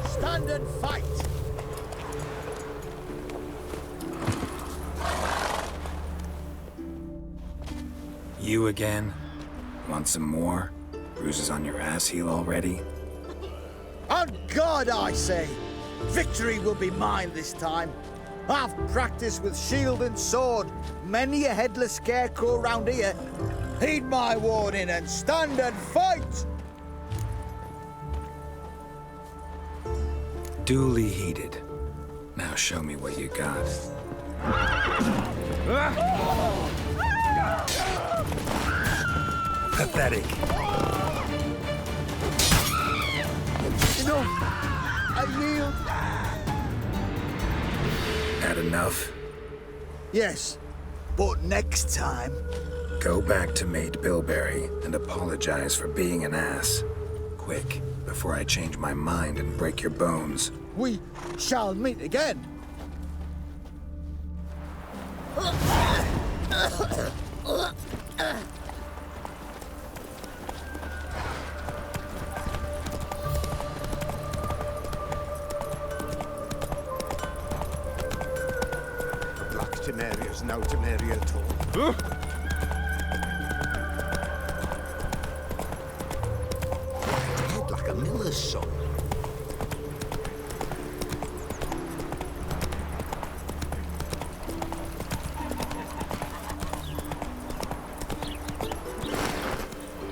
Stand and fight! You again? Want some more? Bruises on your ass heel already? On God, I say! Victory will be mine this time. I've practiced with shield and sword. Many a headless scarecrow round here. Heed my warning and stand and fight! Duly heated. Now show me what you got. Pathetic. Enough! I yield! Had enough? Yes, but next time... Go back to Maid Bilberry and apologize for being an ass. Quick, before I change my mind and break your bones. We shall meet again. Black Temeria's no Temeria at all. Head like a miller's son.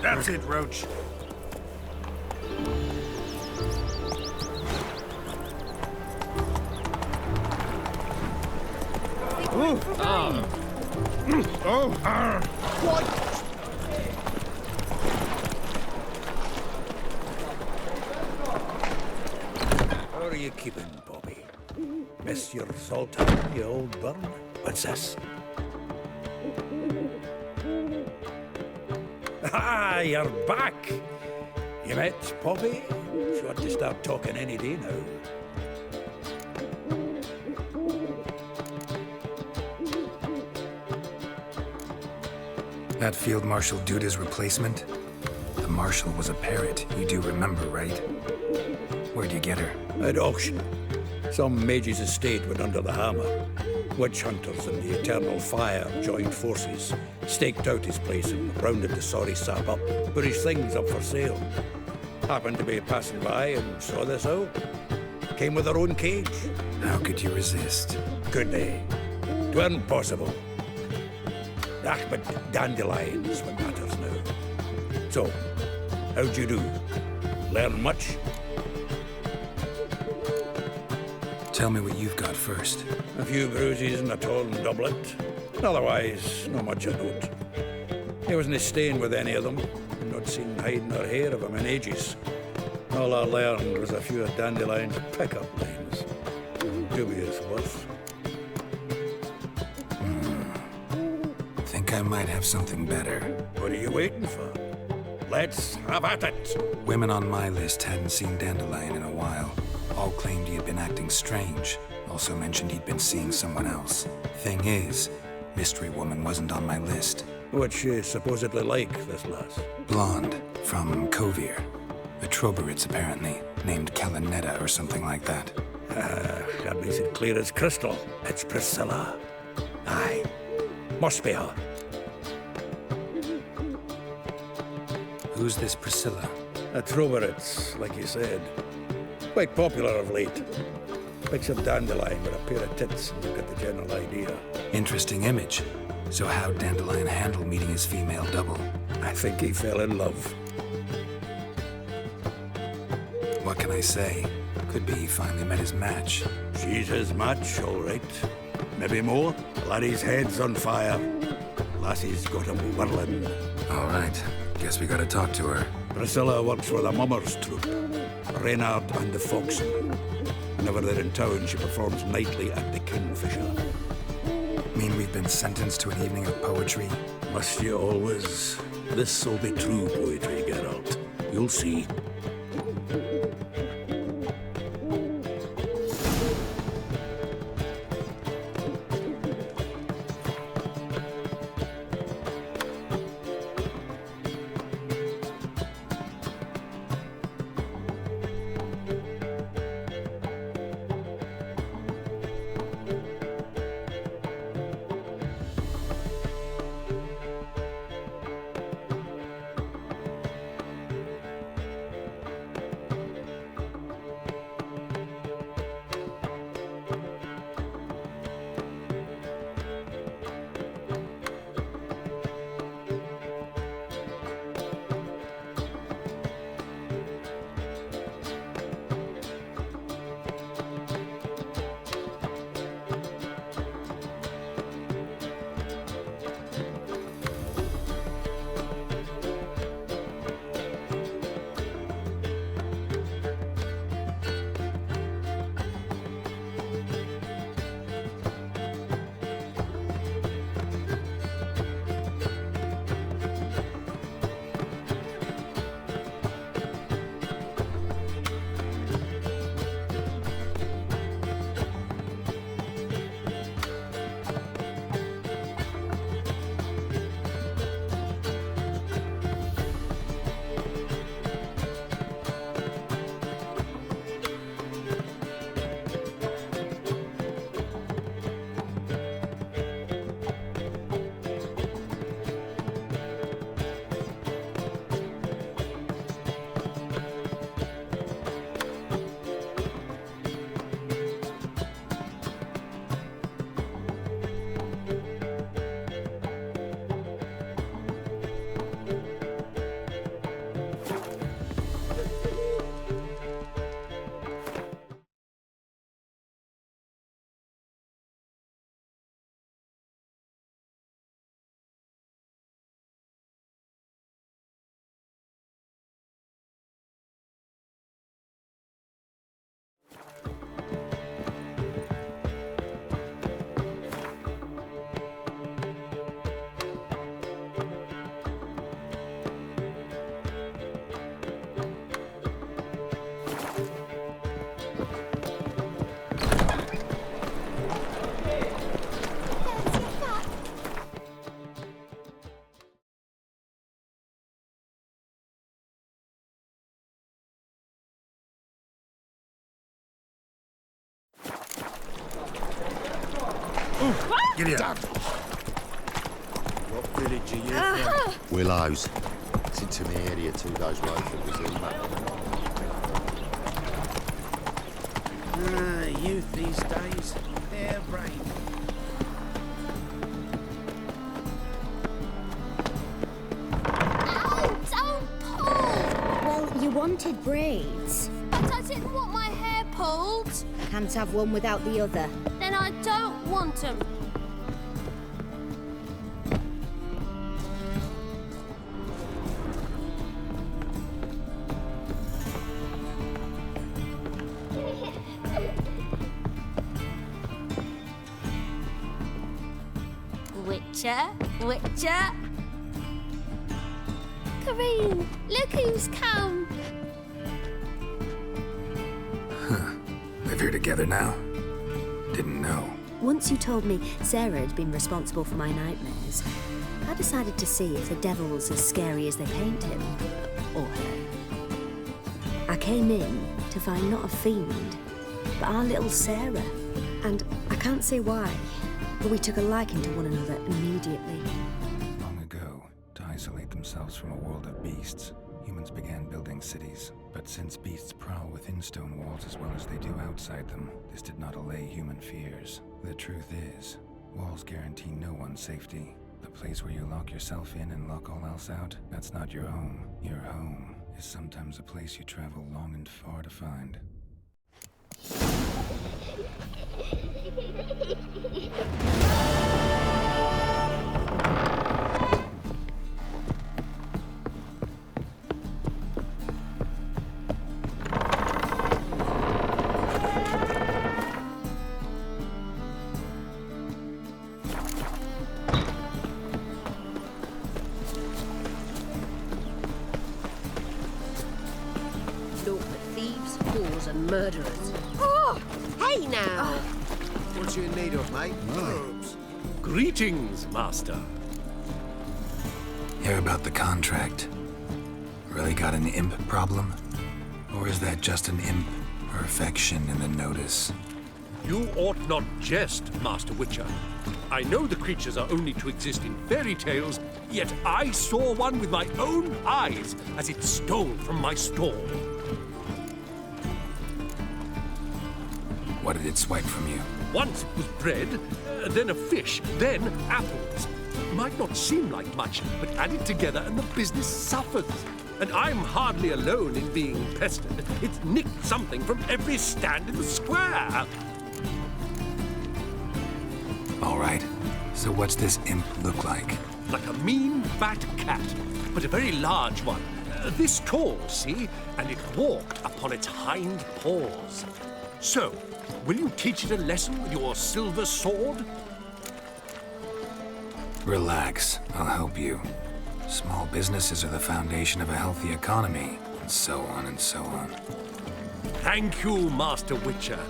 That's it, Roach. How are you keeping, Bobby? Miss your Sultan, you old burn? What's this? Ah, you're back! You met Poppy? She ought to start talking any day now. That Field Marshal Duda's replacement? The Marshal was a parrot, you do remember, right? Where'd you get her? At auction. Some mage's estate went under the hammer. Witch hunters and the Eternal Fire joined forces, staked out his place and rounded the sorry sap up, put his things up for sale. Happened to be passing by and saw this out. Came with her own cage. How could you resist? Could they? 'Tweren't possible. Ah, but dandelions what matters now. So, how'd you do? Learn much? Tell me what you've got first. A few bruises and a torn doublet. Otherwise, not much of note. He wasn't staying with any of them. I'd not seen hide nor hair of him in ages. All I learned was a few of Dandelion's pickup lines. Dubious worth. Think I might have something better. What are you waiting for? Let's have at it. Women on my list hadn't seen Dandelion in a while. All claimed he had been acting strange. Also mentioned he'd been seeing someone else. Thing is, Mystery Woman wasn't on my list. What's she supposedly like, this lass? Blonde, from Kovir. A Troberitz, apparently, named Kalinetta or something like that. That makes it clear as crystal. It's Priscilla. Aye, must be her. Who's this Priscilla? A Troberitz, like you said. Quite popular of late. Picture Dandelion with a pair of tits and you get the general idea. Interesting image. So how'd Dandelion handle meeting his female double? I think he fell in love. What can I say? Could be he finally met his match. She's his match, all right. Maybe more. Laddie's head's on fire. Lassie's got him whirling. All right. Guess we gotta talk to her. Priscilla works with a mummers troupe. Reynard and the Foxen. Whenever they're in town, she performs nightly at the Kingfisher. Mean we've been sentenced to an evening of poetry? Must you always? This'll be true poetry, Geralt. You'll see. Giddy up. What village are you from? Willows. It's into my area 2 days away from Brazil. Youth these days, they're brain. Well, you wanted braids. But I didn't want my hair pulled. Can't have one without the other. Then I don't want them. Witcher. Kareen, look who's come. Live here together now? Didn't know. Once you told me Sarah had been responsible for my nightmares, I decided to see if the devil's as scary as they paint him. Or her. I came in to find not a fiend, but our little Sarah. And I can't say why, but we took a liking to one another immediately. Long ago, to isolate themselves from a world of beasts, humans began building cities. But since beasts prowl within stone walls as well as they do outside them, this did not allay human fears. The truth is, walls guarantee no one's safety. The place where you lock yourself in and lock all else out, that's not your home. Your home is sometimes a place you travel long and far to find. Murderers. Oh, hey now. What you in need of, mate? Robes. Greetings, Master. Hear about the contract? Really got an imp problem? Or is that just an imp perfection in the notice? You ought not jest, Master Witcher. I know the creatures are only to exist in fairy tales, yet I saw one with my own eyes as it stole from my stall. What did it swipe from you? Once it was bread, then a fish, then apples. Might not seem like much, but added together and the business suffers. And I'm hardly alone in being pestered. It's nicked something from every stand in the square. All right. So what's this imp look like? Like a mean, fat cat, but a very large one. This tall, see? And it walked upon its hind paws. So, will you teach it a lesson with your silver sword? Relax, I'll help you. Small businesses are the foundation of a healthy economy, and so on and so on. Thank you, Master Witcher.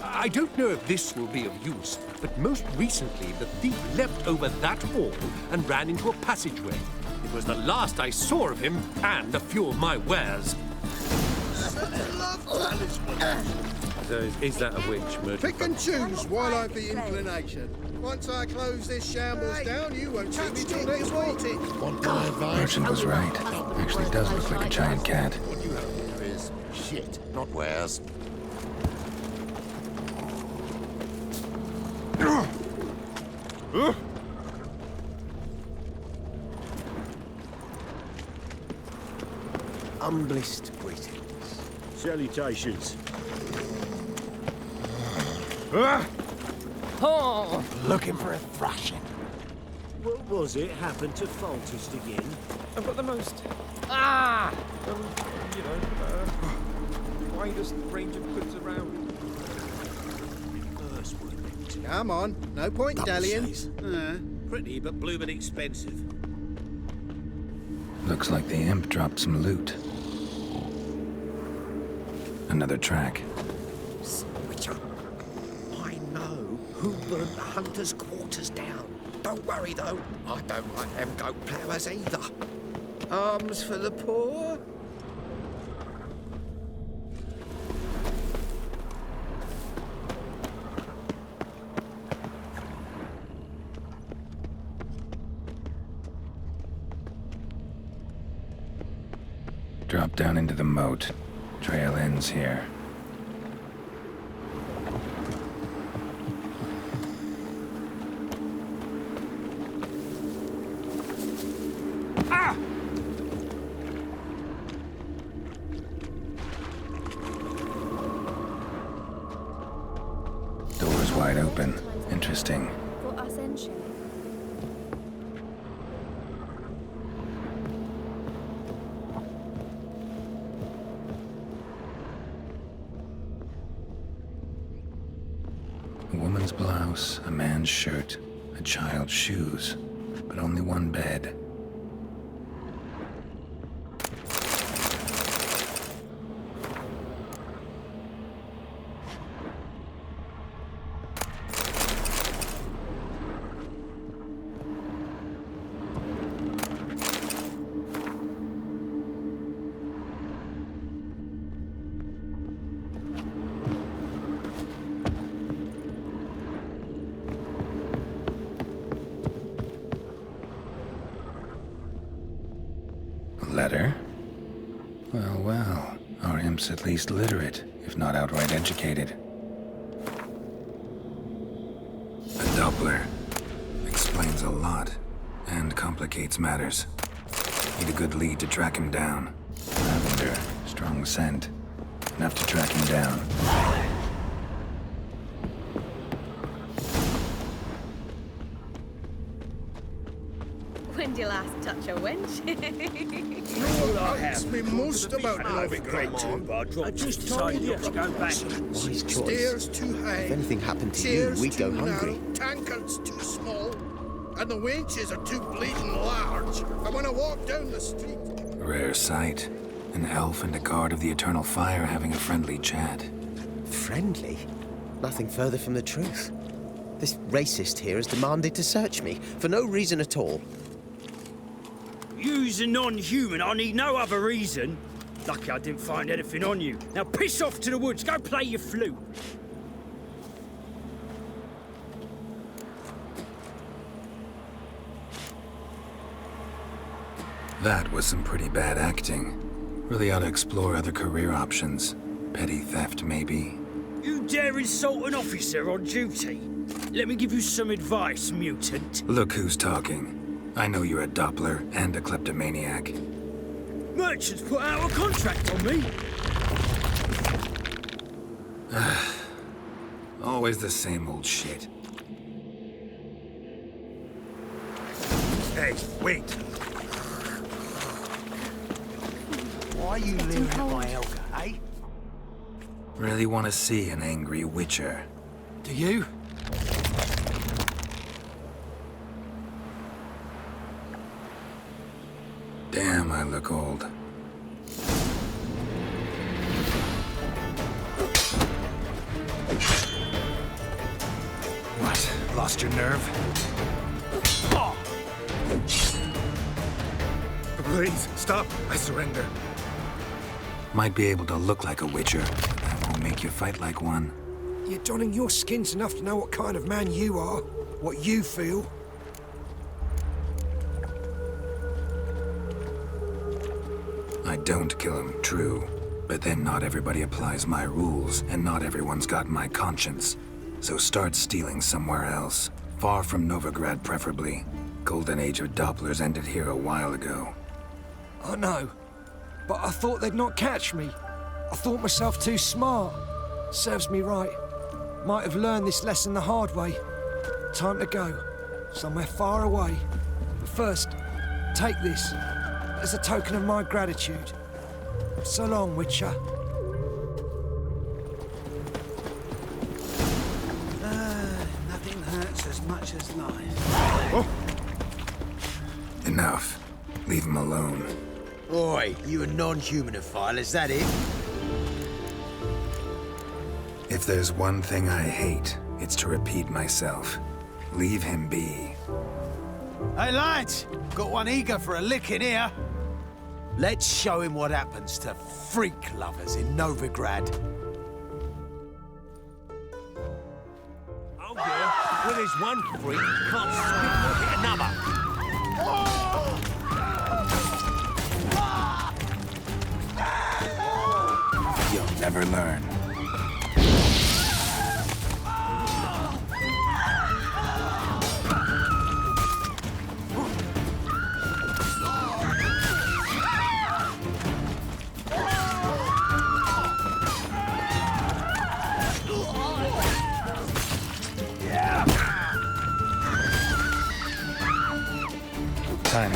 I don't know if this will be of use, but most recently the thief leapt over that wall and ran into a passageway. It was the last I saw of him and a few of my wares. So is that a witch, murder? Pick and choose while I've the inclination. Once I close this shambles down, you won't see me till next week. Want my advice? Merchant was right. Actually does look like a giant cat. What you have here is shit, not wares. Humblest greetings. Salutations. Oh! Looking for a thrashing. What was it happened to Faltist again? I've got the most... widest range of goods around. Come on, no point dallying. Pretty, but bloomin' expensive. Looks like the imp dropped some loot. Another track. Witcher, I know who burnt the hunters' quarters down. Don't worry, though. I don't like them goat ploughers either. Alms for the poor? Drop down into the moat. Trail ends here. share. A woman's blouse, a man's shirt, a child's shoes, but only one bed. Letter? Well, well, our imp's at least literate, if not outright educated. A Doppler. Explains a lot, and complicates matters. Need a good lead to track him down. Lavender, strong scent. Enough to track him down. When did you last touch a wench? It's me most about Novigrad. I just told you to go back. Wise choice. Stairs too high. If anything happened to you, Chairs we'd go too hungry. narrow, tankards too small, and the wenches are too bleeding large. And when I walk down the street... Rare sight. An elf and a guard of the Eternal Fire having a friendly chat. Friendly? Nothing further from the truth. This racist here has demanded to search me, for no reason at all. You's a non-human. I need no other reason. Lucky I didn't find anything on you. Now piss off to the woods. Go play your flute. That was some pretty bad acting. Really ought to explore other career options. Petty theft, maybe. You dare insult an officer on duty? Let me give you some advice, mutant. Look who's talking. I know you're a Doppler and a kleptomaniac. Merchants put out a contract on me. Always the same old shit. Hey, wait. Why are you leering at my Helga, eh? Really want to see an angry witcher. Do you? Damn, I look old. What? Lost your nerve? Oh. Please, stop. I surrender. Might be able to look like a witcher. That won't make you fight like one. You're donning your skins enough to know what kind of man you are, what you feel. I don't kill him, true. But then not everybody applies my rules, and not everyone's got my conscience. So start stealing somewhere else. Far from Novigrad, preferably. Golden age of Dopplers ended here a while ago. I know, but I thought they'd not catch me. I thought myself too smart. Serves me right. Might have learned this lesson the hard way. Time to go. Somewhere far away. But first, take this as a token of my gratitude. So long, Witcher. Nothing hurts as much as life. Oh. Enough. Leave him alone. Oi, you a non-humanophile, is that it? If there's one thing I hate, it's to repeat myself. Leave him be. Hey, lads! Got one eager for a lick in here. Let's show him what happens to freak lovers in Novigrad. Oh yeah, when there's one freak, can't spit or hit another. You'll never learn.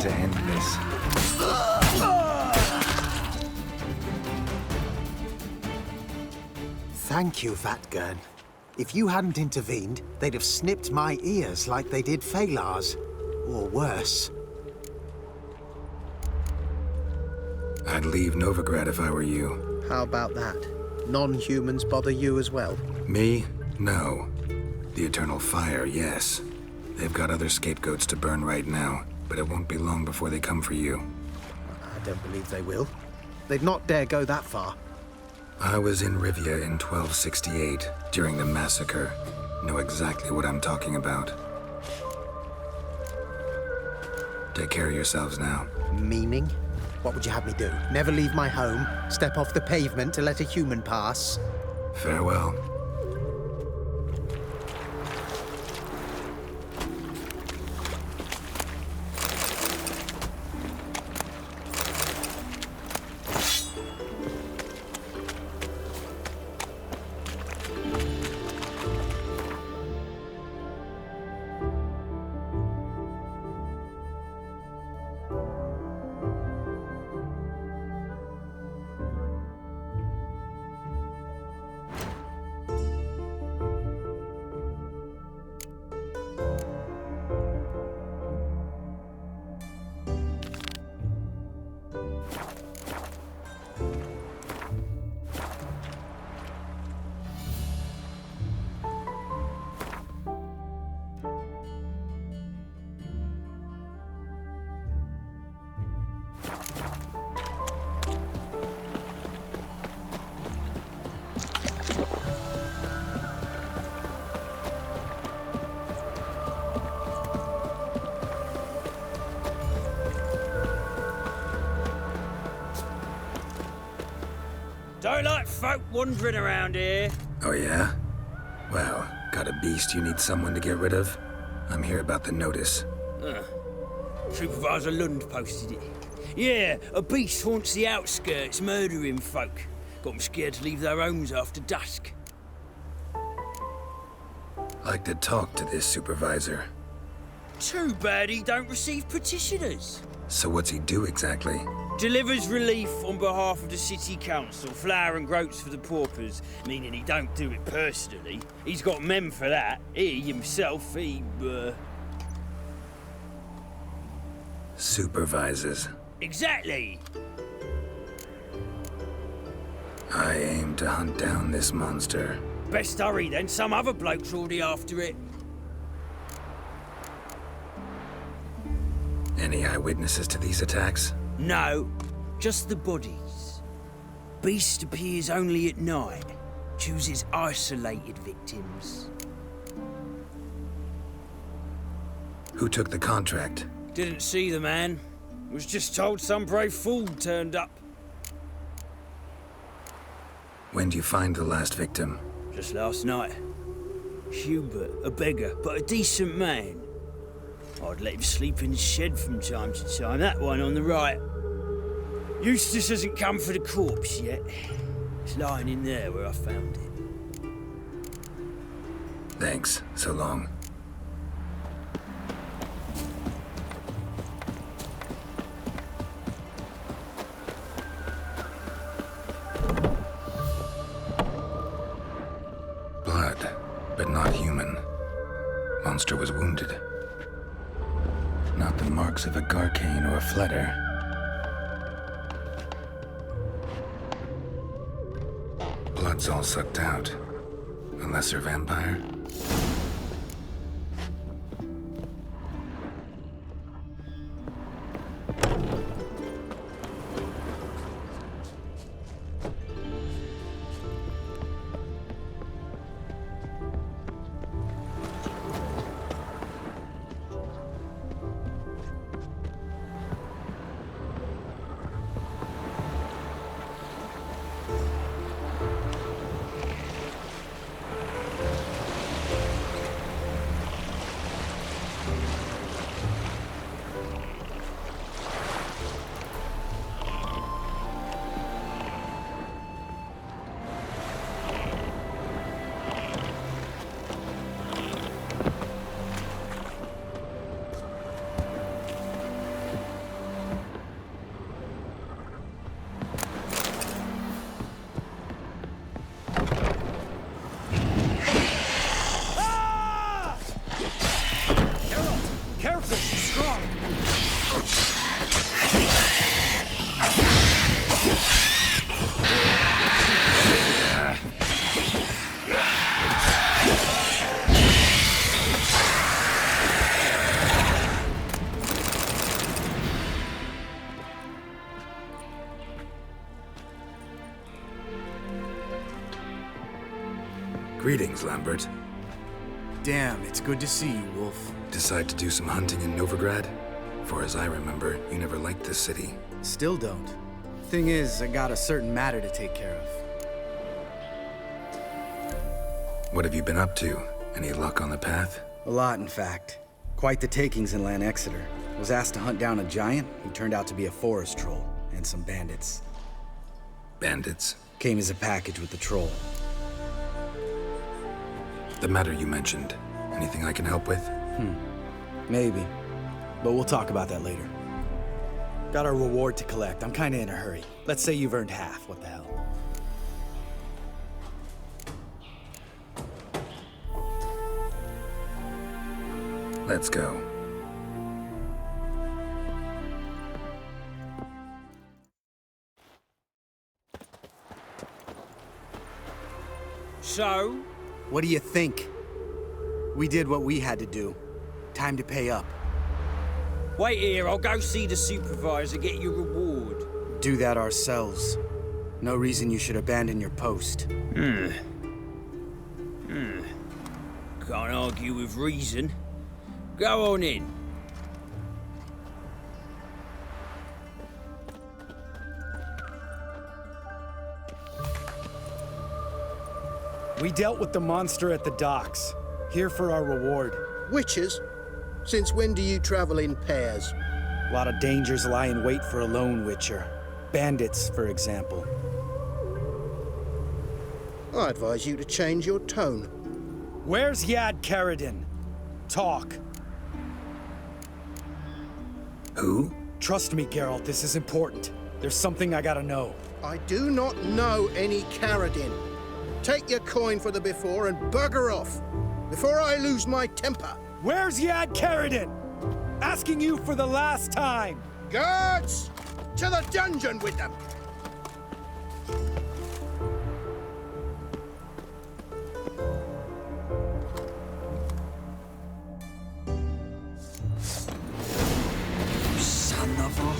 to end this. Thank you, Vatgern. If you hadn't intervened, they'd have snipped my ears like they did Phalar's. Or worse. I'd leave Novigrad if I were you. How about that? Non-humans bother you as well? Me? No. The Eternal Fire, yes. They've got other scapegoats to burn right now, but it won't be long before they come for you. I don't believe they will. They'd not dare go that far. I was in Rivia in 1268, during the massacre. Know exactly what I'm talking about. Take care of yourselves now. Meaning? What would you have me do? Never leave my home? Step off the pavement to let a human pass? Farewell. Don't like folk wandering around here. Oh yeah? Well, got a beast you need someone to get rid of? I'm here about the notice. Supervisor Lund posted it. Yeah, a beast haunts the outskirts, murdering folk. Got them scared to leave their homes after dusk. Like to talk to this supervisor. Too bad he don't receive petitioners. So what's he do exactly? Delivers relief on behalf of the city council, flour and groats for the paupers, meaning he don't do it personally. He's got men for that. He himself, Supervises. Exactly! I aim to hunt down this monster. Best hurry then, some other bloke's already after it. Any eyewitnesses to these attacks? No, just the bodies. Beast appears only at night. Chooses isolated victims. Who took the contract? Didn't see the man. Was just told some brave fool turned up. When do you find the last victim? Just last night. Hubert, a beggar, but a decent man. I'd let him sleep in the shed from time to time, that one on the right. Eustace hasn't come for the corpse yet. It's lying in there where I found it. Thanks. So long. Blood, but not human. Monster was wounded. Not the marks of a Garcane or a Fletter. Blood's all sucked out. A lesser vampire? Greetings, Lambert. Damn, it's good to see you, Wolf. Decide to do some hunting in Novigrad? For as I remember, you never liked this city. Still don't. Thing is, I got a certain matter to take care of. What have you been up to? Any luck on the path? A lot, in fact. Quite the takings in Lan Exeter. Was asked to hunt down a giant who turned out to be a forest troll, and some bandits. Bandits? Came as a package with the troll. The matter you mentioned. Anything I can help with? Maybe. But we'll talk about that later. Got our reward to collect. I'm kinda in a hurry. Let's say you've earned half. What the hell? Let's go. So? What do you think? We did what we had to do. Time to pay up. Wait here, I'll go see the supervisor, get your reward. Do that ourselves. No reason you should abandon your post. Can't argue with reason. Go on in. We dealt with the monster at the docks. Here for our reward. Witches? Since when do you travel in pairs? A lot of dangers lie in wait for a lone witcher. Bandits, for example. I advise you to change your tone. Where's Yad Karadin? Talk. Who? Trust me, Geralt, this is important. There's something I gotta know. I do not know any Karadin. Take your coin for the before and bugger off, before I lose my temper. Where's Yad Karadin? Asking you for the last time. Guards! To the dungeon with them! Son of a...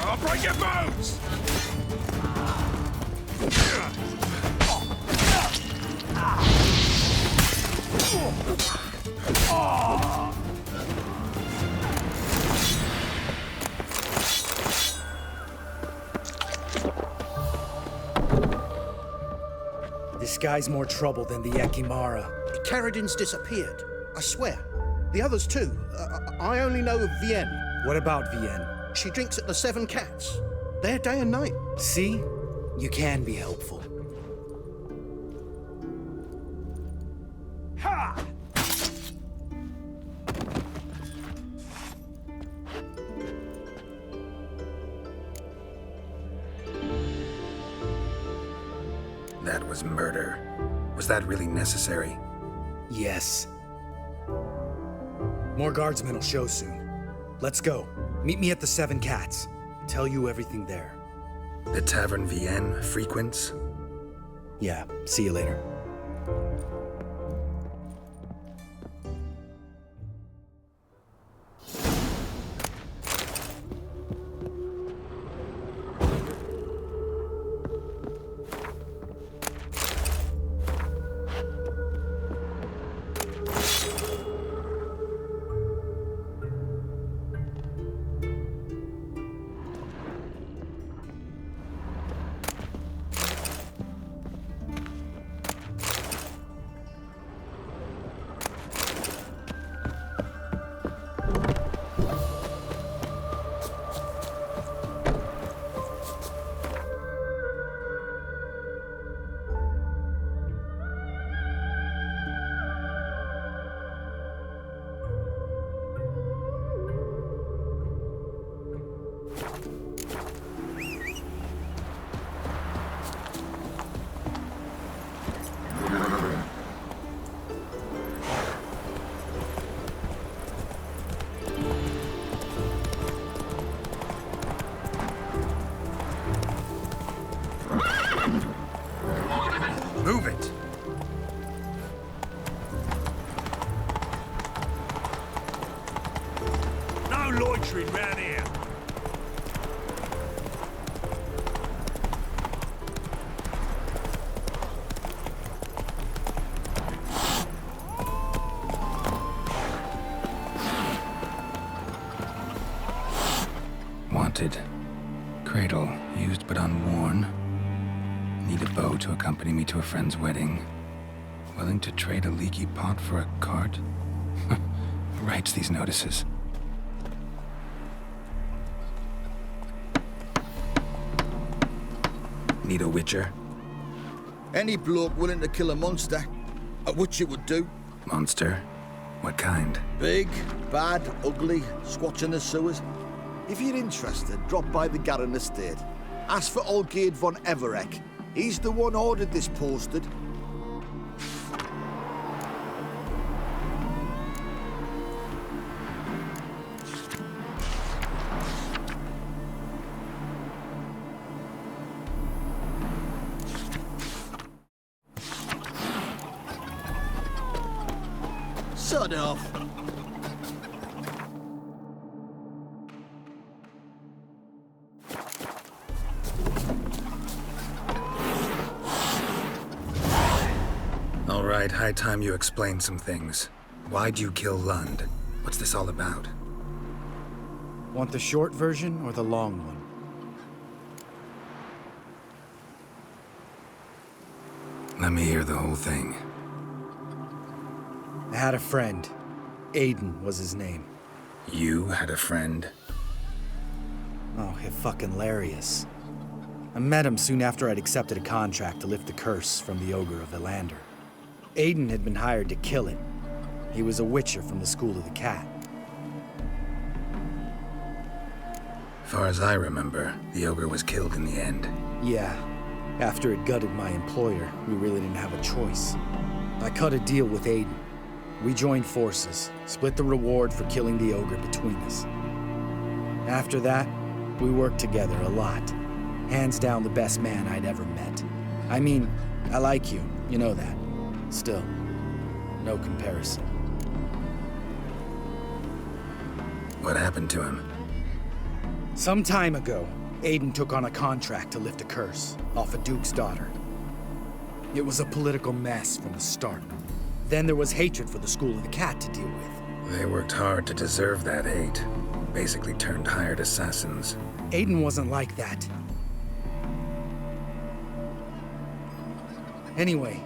I'll break your bones! This guy's more trouble than the Ekimara. Karadin's disappeared, I swear. The others too. I only know of Vienne. What about Vienne? She drinks at the Seven Cats. There day and night. See? You can be helpful. Ha! That was murder. Was that really necessary? Yes. More guardsmen will show soon. Let's go. Meet me at the Seven Cats. Tell you everything there. The Tavern Vienne frequents? Yeah, see you later. Wanted. Cradle, used but unworn. Need a bow to accompany me to a friend's wedding. Willing to trade a leaky pot for a cart? Who writes these notices? Need a witcher? Any bloke willing to kill a monster, a witcher would do. Monster? What kind? Big, bad, ugly, squatching the sewers. If you're interested, drop by the Garren estate. Ask for Olgierd von Everek. He's the one ordered this posted. Sod off. All right, high time you explain some things. Why'd you kill Lund? What's this all about? Want the short version or the long one? Let me hear the whole thing. I had a friend. Aiden was his name. You had a friend? Oh, fucking hilarious. I met him soon after I'd accepted a contract to lift the curse from the Ogre of Elander. Aiden had been hired to kill it. He was a witcher from the School of the Cat. Far as I remember, the Ogre was killed in the end. Yeah. After it gutted my employer, we really didn't have a choice. I cut a deal with Aiden. We joined forces, split the reward for killing the Ogre between us. After that, we worked together a lot. Hands down the best man I'd ever met. I mean, I like you, you know that. Still, no comparison. What happened to him? Some time ago, Aiden took on a contract to lift a curse off a duke's daughter. It was a political mess from the start. Then there was hatred for the School of the Cat to deal with. They worked hard to deserve that hate. Basically turned hired assassins. Aiden wasn't like that. Anyway,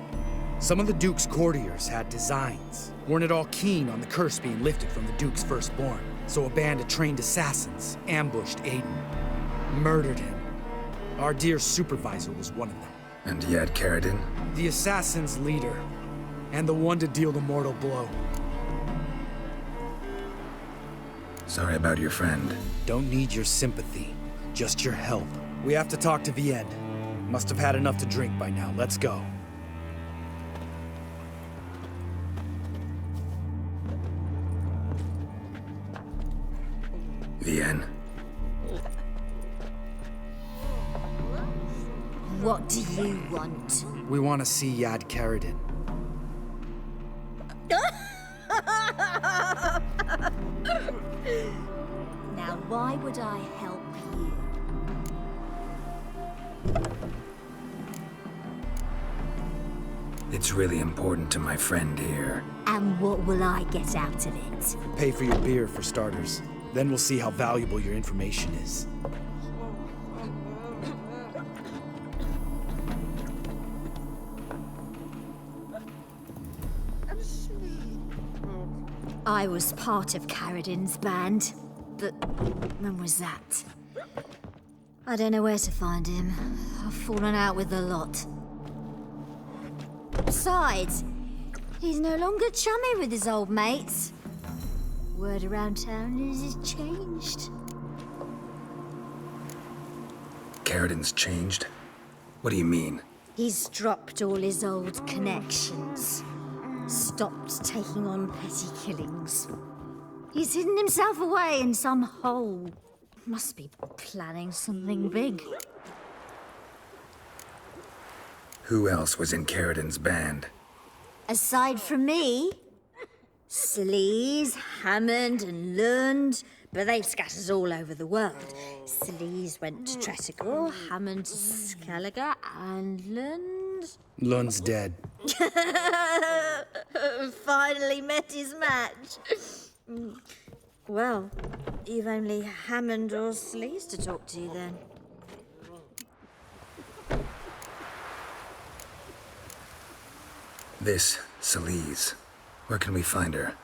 some of the Duke's courtiers had designs. Weren't at all keen on the curse being lifted from the Duke's firstborn. So a band of trained assassins ambushed Aiden. Murdered him. Our dear supervisor was one of them. And Yad Karadin? The assassin's leader. And the one to deal the mortal blow. Sorry about your friend. Don't need your sympathy. Just your help. We have to talk to Vienne. Must have had enough to drink by now. Let's go. Vienne. What do you want? We want to see Yad Karadin. Now, why would I help you? It's really important to my friend here. And what will I get out of it? Pay for your beer, for starters. Then we'll see how valuable your information is. I was part of Karadin's band, but when was that? I don't know where to find him. I've fallen out with a lot. Besides, he's no longer chummy with his old mates. Word around town is he's changed. Karadin's changed? What do you mean? He's dropped all his old connections. Stopped taking on petty killings. He's hidden himself away in some hole. Must be planning something big. Who else was in Karadin's band? Aside from me, Sleaze, Hammond and Lund, but they've scattered all over the world. Sleaze went to Tretigor, Hammond to Skellige, and Lund... Lund's dead. Finally met his match. Well, You've only Hammond or Sleaze to talk to, then. This, Celise. Where can we find her?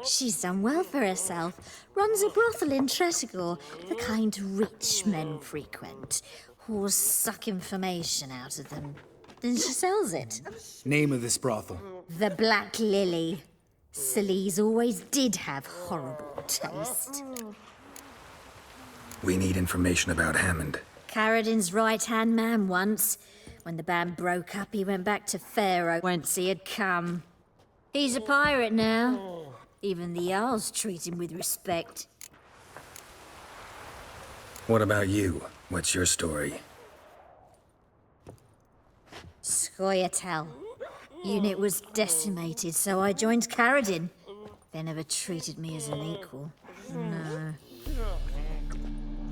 She's done well for herself. Runs a brothel in Tresigor, the kind rich men frequent. Whores suck information out of them. Then she sells it. Name of this brothel? The Black Lily. Celise always did have horrible taste. We need information about Hammond. Carradin's right-hand man once. When the band broke up, he went back to Pharaoh whence he had come. He's a pirate now. Even the Jarls treat him with respect. What about you? What's your story? Scoia'tael. Unit was decimated, so I joined Carradin. They never treated me as an equal. No.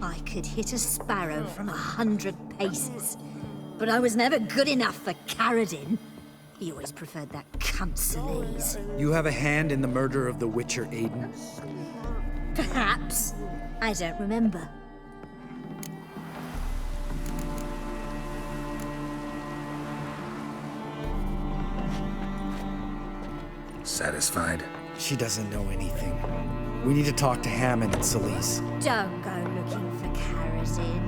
I could hit a sparrow from 100 paces, but I was never good enough for Carradin. He always preferred that cunt Celise. You have a hand in the murder of the Witcher Aiden? Perhaps. I don't remember. Satisfied? She doesn't know anything. We need to talk to Hammond and Celise. Don't go looking for Carradin.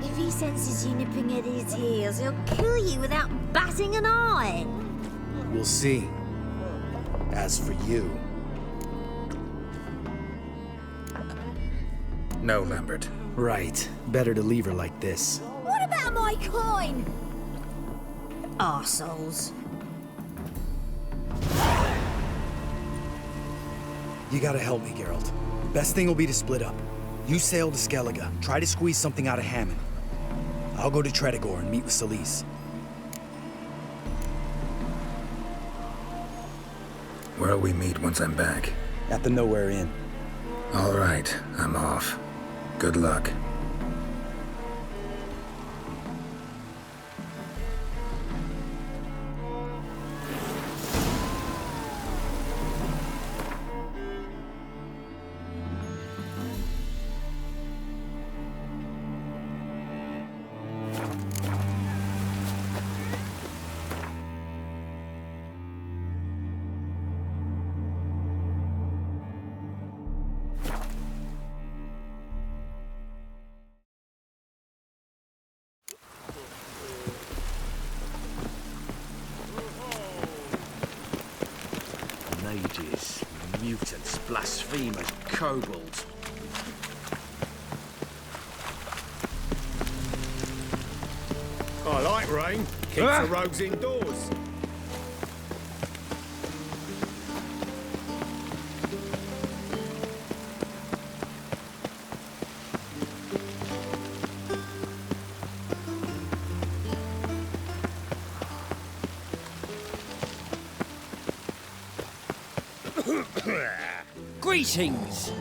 If he senses you nipping at his heels, he'll kill you without batting an eye. We'll see. As for you... No, Lambert. Right. Better to leave her like this. What about my coin? Arseholes. You gotta help me, Geralt. Best thing will be to split up. You sail to Skellige, try to squeeze something out of Hammond. I'll go to Tresigor and meet with Celise. Where'll we meet once I'm back? At the Nowhere Inn. All right, I'm off. Good luck. Mages, mutants, blasphemers, kobolds. I like rain. Keeps the rogues indoors. Greetings!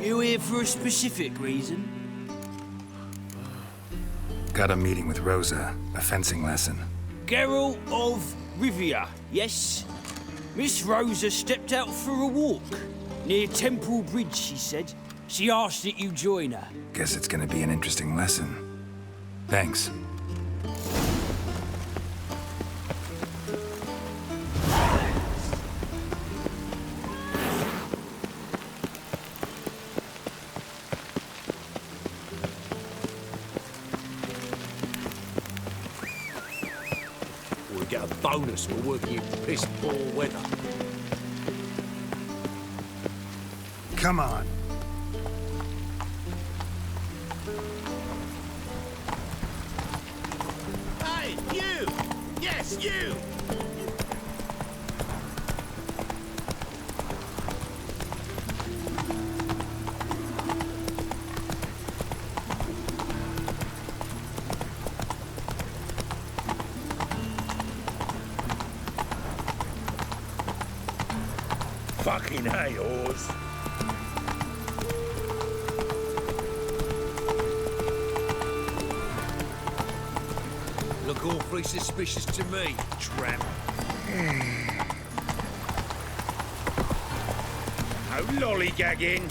You here for a specific reason? Got a meeting with Rosa, a fencing lesson. Geralt of Rivia, yes? Miss Rosa stepped out for a walk. Near Temple Bridge, she said. She asked that you join her. Guess it's gonna be an interesting lesson. Thanks. Get a bonus for working in piss-poor weather. Come on. Hey, you! Yes, you! Fucking hay, Oars. Look awfully suspicious to me, tramp. No lollygagging.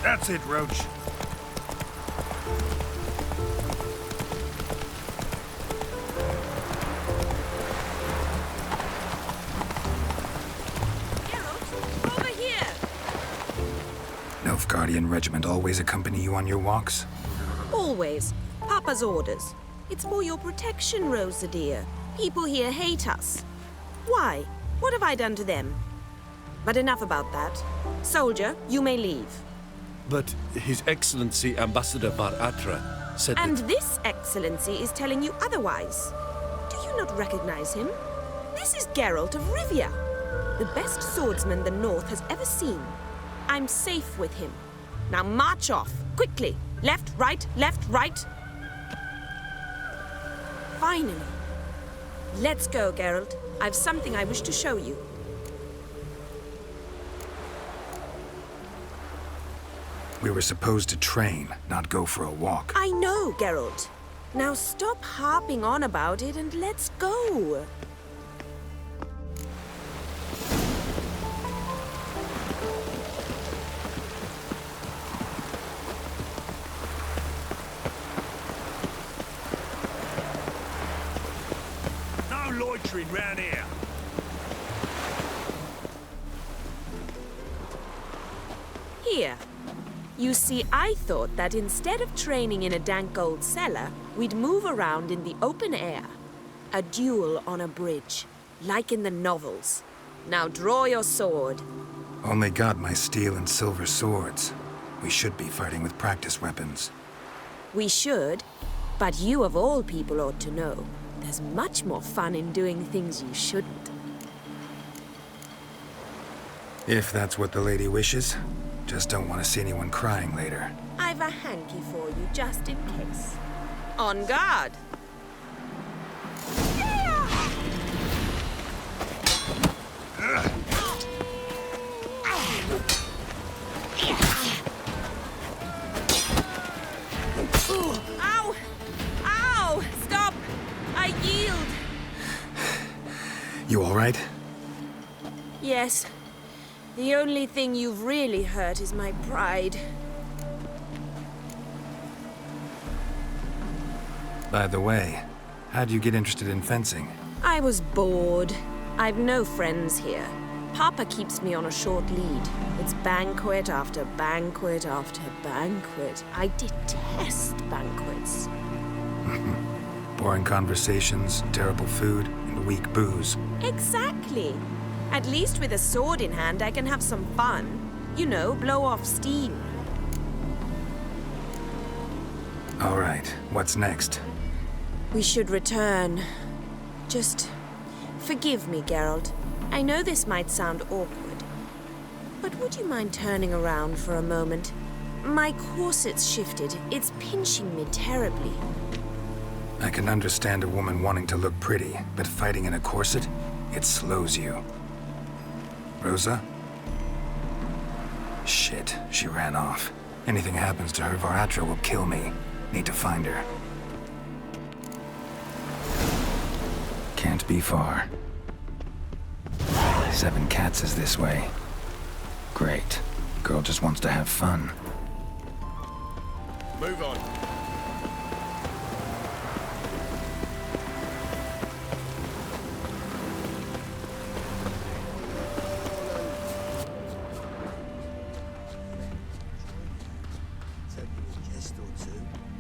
That's it, Roach. Over here! Nilfgaardian regiment always accompany you on your walks? Always. Papa's orders. It's for your protection, Rosa dear. People here hate us. Why? What have I done to them? But enough about that. Soldier, you may leave. But His Excellency Ambassador Var Atra said And that... this excellency is telling you otherwise. Do you not recognize him? This is Geralt of Rivia, the best swordsman the North has ever seen. I'm safe with him. Now march off, quickly. Left, right, left, right. Finally. Let's go, Geralt. I've something I wish to show you. We were supposed to train, not go for a walk. I know, Geralt. Now stop harping on about it and let's go. No loitering round here. Here. You see, I thought that instead of training in a dank old cellar, we'd move around in the open air. A duel on a bridge, like in the novels. Now draw your sword. Only got my steel and silver swords. We should be fighting with practice weapons. We should, but you of all people ought to know. There's much more fun in doing things you shouldn't. If that's what the lady wishes. Just don't want to see anyone crying later. I've a hanky for you, just in case. On guard! Ow! Ow! Stop! I yield! You all right? Yes. The only thing you've really hurt is my pride. By the way, how'd you get interested in fencing? I was bored. I've no friends here. Papa keeps me on a short lead. It's banquet after banquet after banquet. I detest banquets. Boring conversations, terrible food, and weak booze. Exactly. At least with a sword in hand, I can have some fun. You know, blow off steam. All right, what's next? We should return. Just forgive me, Geralt. I know this might sound awkward, but would you mind turning around for a moment? My corset's shifted. It's pinching me terribly. I can understand a woman wanting to look pretty, but fighting in a corset, it slows you. Rosa? Shit, she ran off. Anything happens to her, Var Atra will kill me. Need to find her. Can't be far. 7 Cats is this way. Great. Girl just wants to have fun. Move on.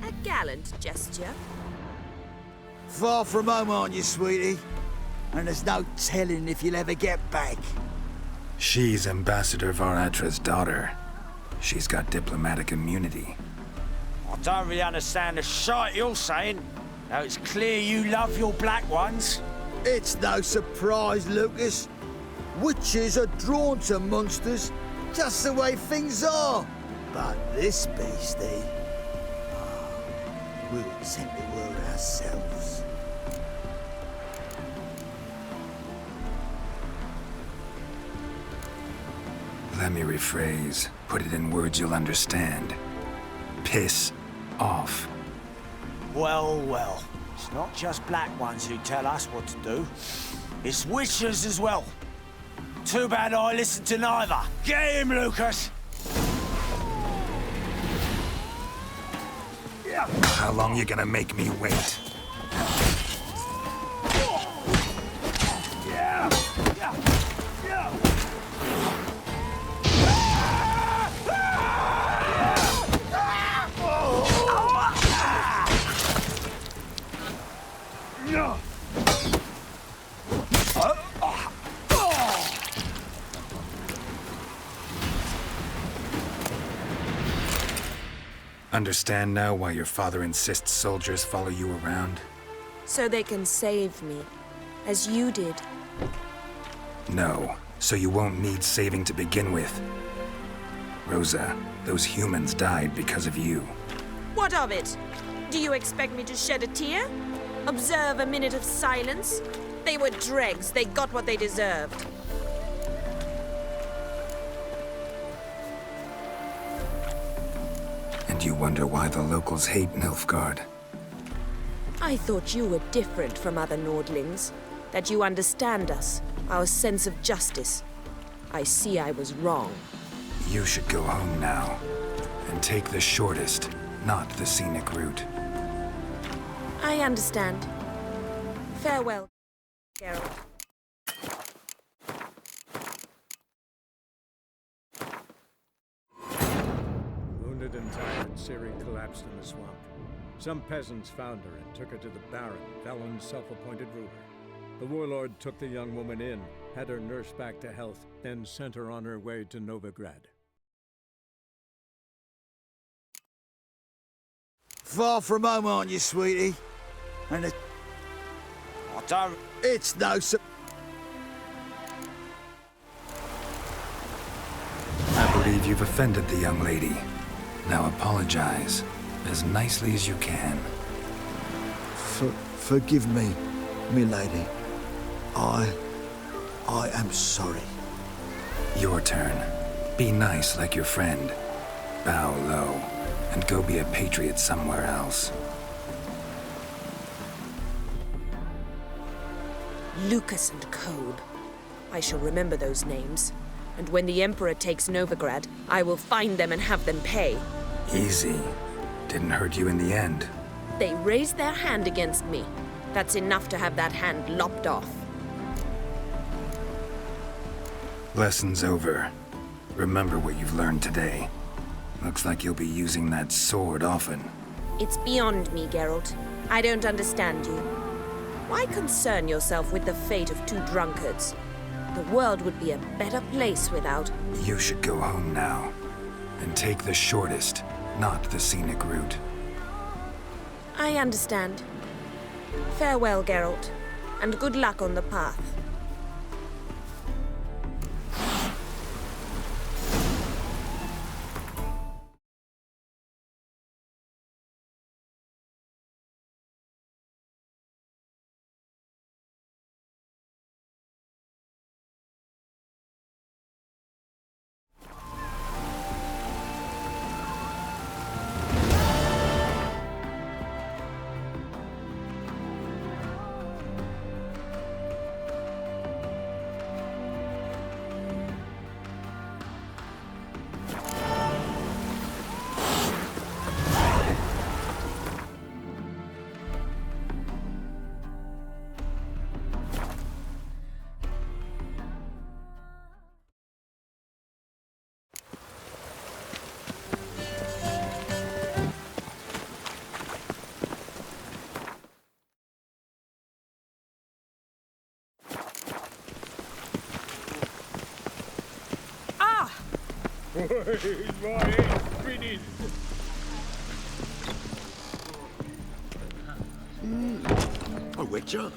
A gallant gesture. Far from home, aren't you, sweetie? And there's no telling if you'll ever get back. She's Ambassador Var Atra's daughter. She's got diplomatic immunity. I don't really understand the shite you're saying. Now it's clear you love your black ones. It's no surprise, Lucas. Witches are drawn to monsters, just the way things are. But this beastie, we'll take the world ourselves. Let me rephrase. Put it in words you'll understand. Piss off. Well, well. It's not just black ones who tell us what to do. It's witches as well. Too bad I listened to neither. Get him, Lucas! How long you gonna make me wait? Understand now why your father insists soldiers follow you around? So they can save me, as you did. No, so you won't need saving to begin with. Rosa, those humans died because of you. What of it? Do you expect me to shed a tear? Observe a minute of silence? They were dregs. They got what they deserved. And you wonder why the locals hate Nilfgaard. I thought you were different from other Nordlings. That you understand us, our sense of justice. I see I was wrong. You should go home now. And take the shortest, not the scenic route. I understand. Farewell, Geralt. Wounded and tired, Ciri collapsed in the swamp. Some peasants found her and took her to the Baron, Valen's self-appointed ruler. The warlord took the young woman in, had her nursed back to health, then sent her on her way to Novigrad. Far from home, aren't you, sweetie? And it... I don't... It's no... I believe you've offended the young lady. Now apologize, as nicely as you can. Forgive me, milady. I am sorry. Your turn. Be nice like your friend. Bow low, and go be a patriot somewhere else. Lucas and Kobe. I shall remember those names. And when the Emperor takes Novigrad, I will find them and have them pay. Easy. Didn't hurt you in the end. They raised their hand against me. That's enough to have that hand lopped off. Lesson's over. Remember what you've learned today. Looks like you'll be using that sword often. It's beyond me, Geralt. I don't understand you. Why concern yourself with the fate of two drunkards? The world would be a better place without... You should go home now. And take the shortest, not the scenic route. I understand. Farewell, Geralt. And good luck on the path. A witcher?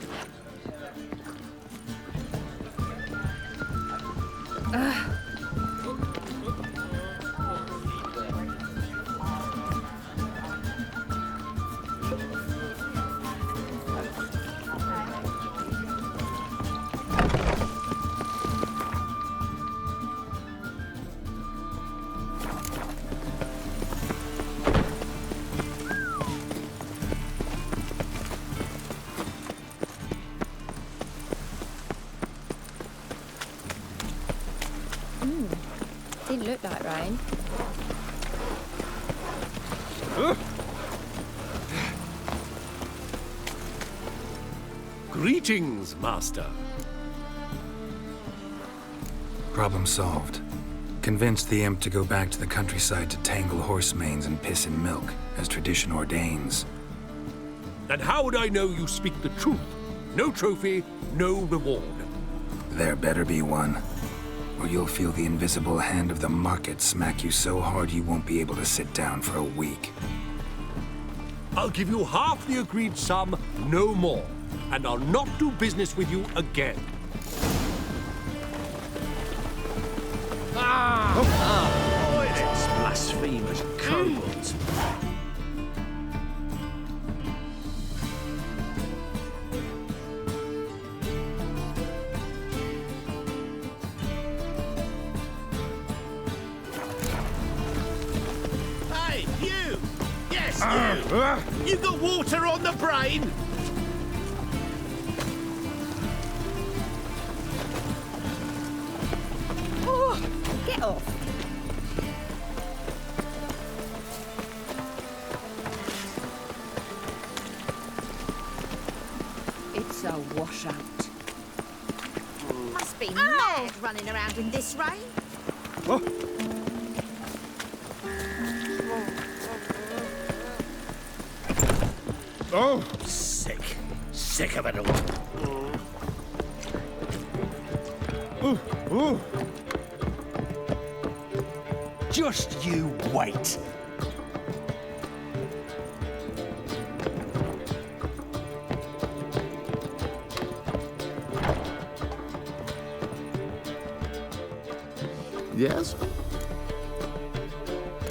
Didn't look like rain. Greetings, Master. Problem solved. Convinced the imp to go back to the countryside to tangle horse manes and piss in milk, as tradition ordains. And how would I know you speak the truth? No trophy, no reward. There better be one, or you'll feel the invisible hand of the market smack you so hard you won't be able to sit down for a week. I'll give you half the agreed sum, no more. And I'll not do business with you again. It's blasphemous kobolds. Hey, you! Yes, you! You got water on the brain? Oh, get off. It's a washout. Must be mad running around in this rain. Oh! Sick. Sick of it all. Ooh, ooh. Just you wait. Yes?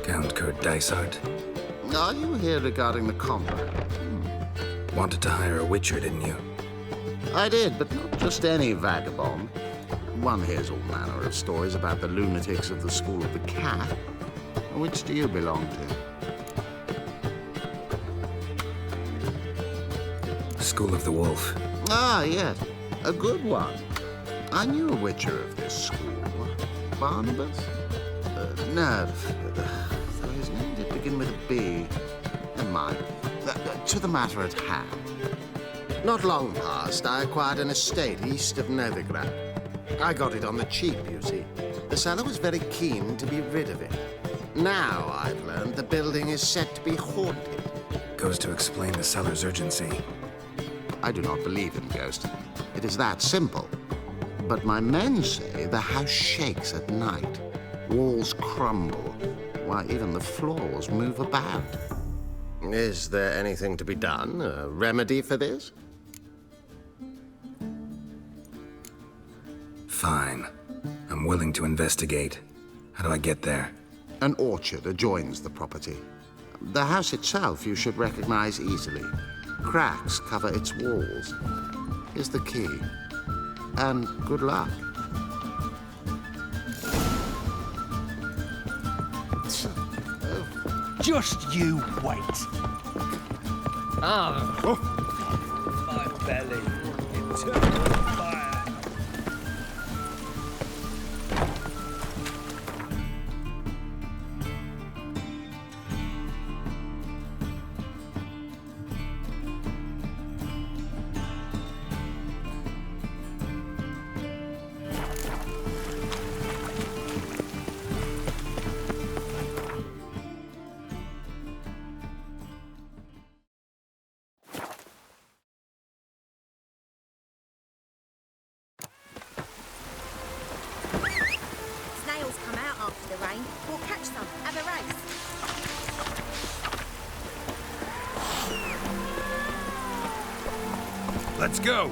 Count Kurt Dysart. Are you here regarding the contract? Wanted to hire a witcher, didn't you? I did, but not just any vagabond. One hears all manner of stories about the lunatics of the School of the Cat. Which do you belong to? School of the Wolf. Ah, yes. A good one. I knew a witcher of this school. Barnabas? No. So his name did begin with a B. Never mind. To the matter at hand. Not long past, I acquired an estate east of Novigrad. I got it on the cheap, you see. The seller was very keen to be rid of it. Now, I've learned the building is set to be haunted. Goes to explain the seller's urgency. I do not believe in ghosts. It is that simple. But my men say the house shakes at night. Walls crumble. Why, even the floors move about. Is there anything to be done? A remedy for this? Fine. I'm willing to investigate. How do I get there? An orchard adjoins the property. The house itself you should recognize easily. Cracks cover its walls. Here's the key. And good luck. Just you wait. Oh. My belly. Eternal fire. Let's go!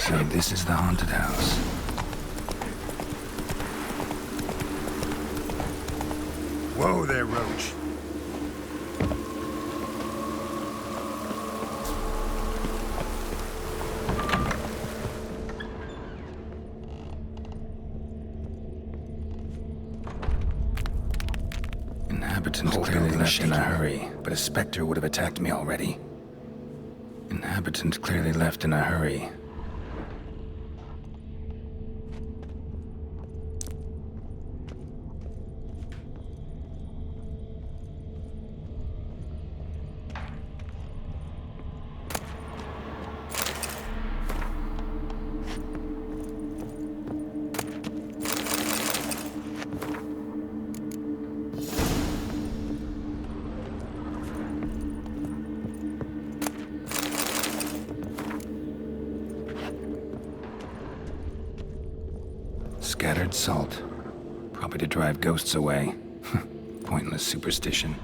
So this is the haunted house. Whoa there, Roach. Inhabitants clearly left in a hurry, but a specter would have attacked me already. Inhabitants clearly left in a hurry. Scattered salt. Probably to drive ghosts away. Pointless superstition.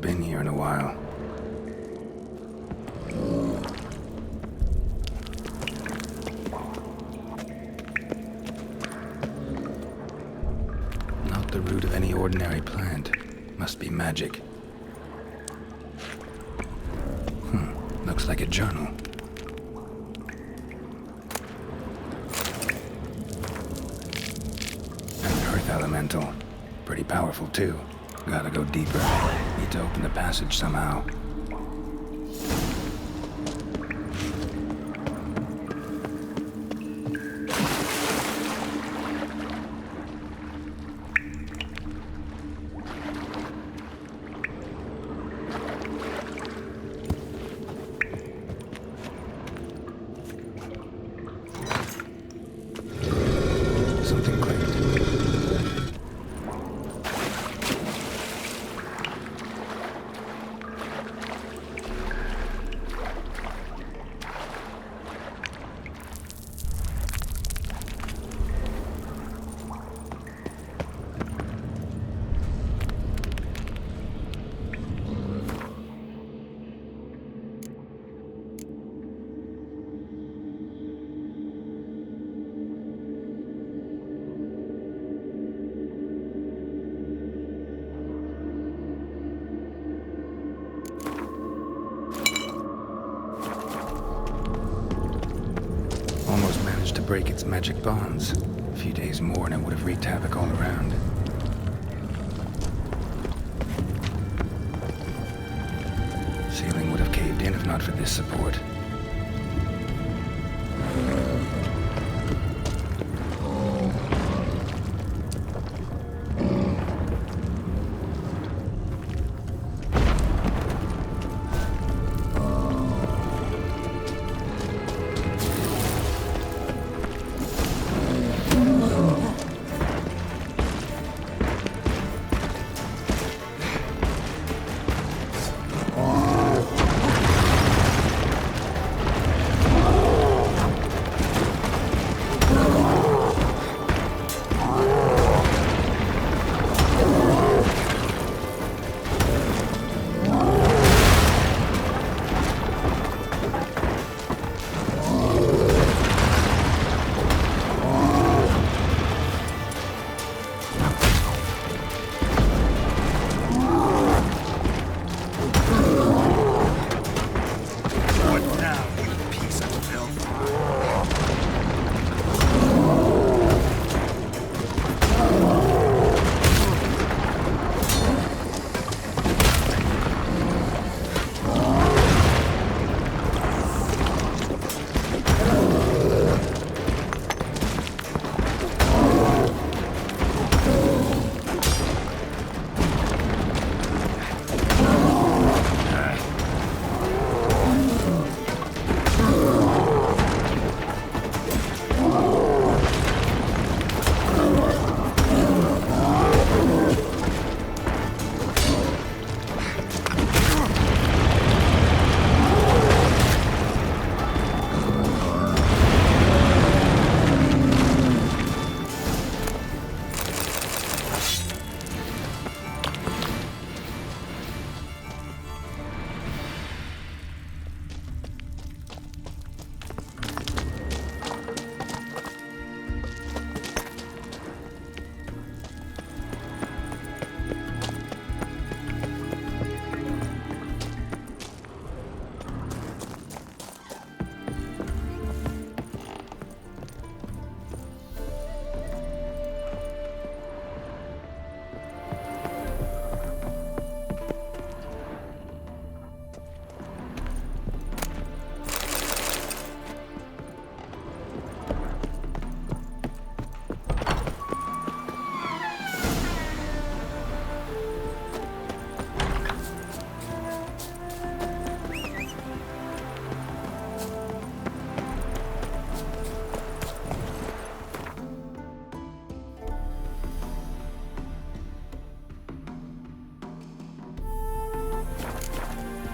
Been here in a while. Not the root of any ordinary plant. Must be magic. Looks like a journal. An earth elemental. Pretty powerful too. Gotta go deeper. Need to open the passage somehow. Something clicked. To break its magic bonds. A few days more and it would have wreaked havoc all around. Ceiling would have caved in if not for this support.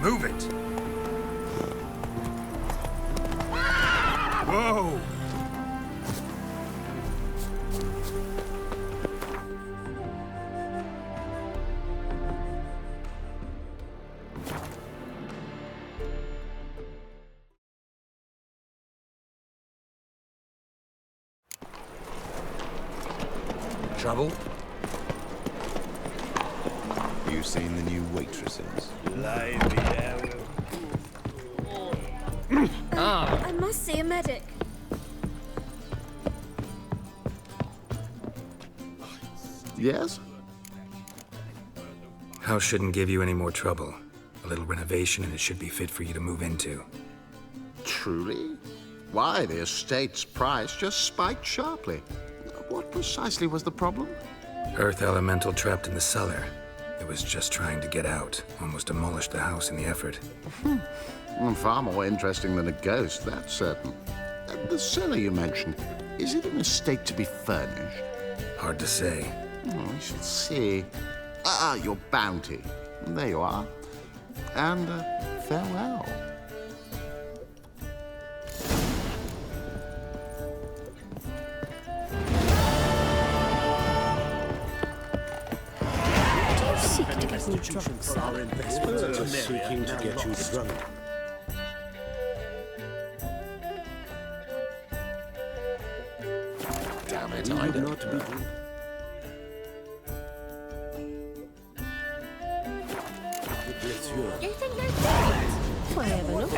Move it! Whoa! Trouble? You seen the new waitresses? I must see a medic. Yes? House shouldn't give you any more trouble. A little renovation and it should be fit for you to move into. Truly? Why, the estate's price just spiked sharply. What precisely was the problem? Earth elemental trapped in the cellar. It was just trying to get out. Almost demolished the house in the effort. Far more interesting than a ghost, that's certain. The cellar you mentioned, is it in a state to be furnished? Hard to say. We shall see. Your bounty. There you are. And farewell. For our investments are just seeking to get you drunk. Damn it, I don't know. You think you're dead? Why ever not?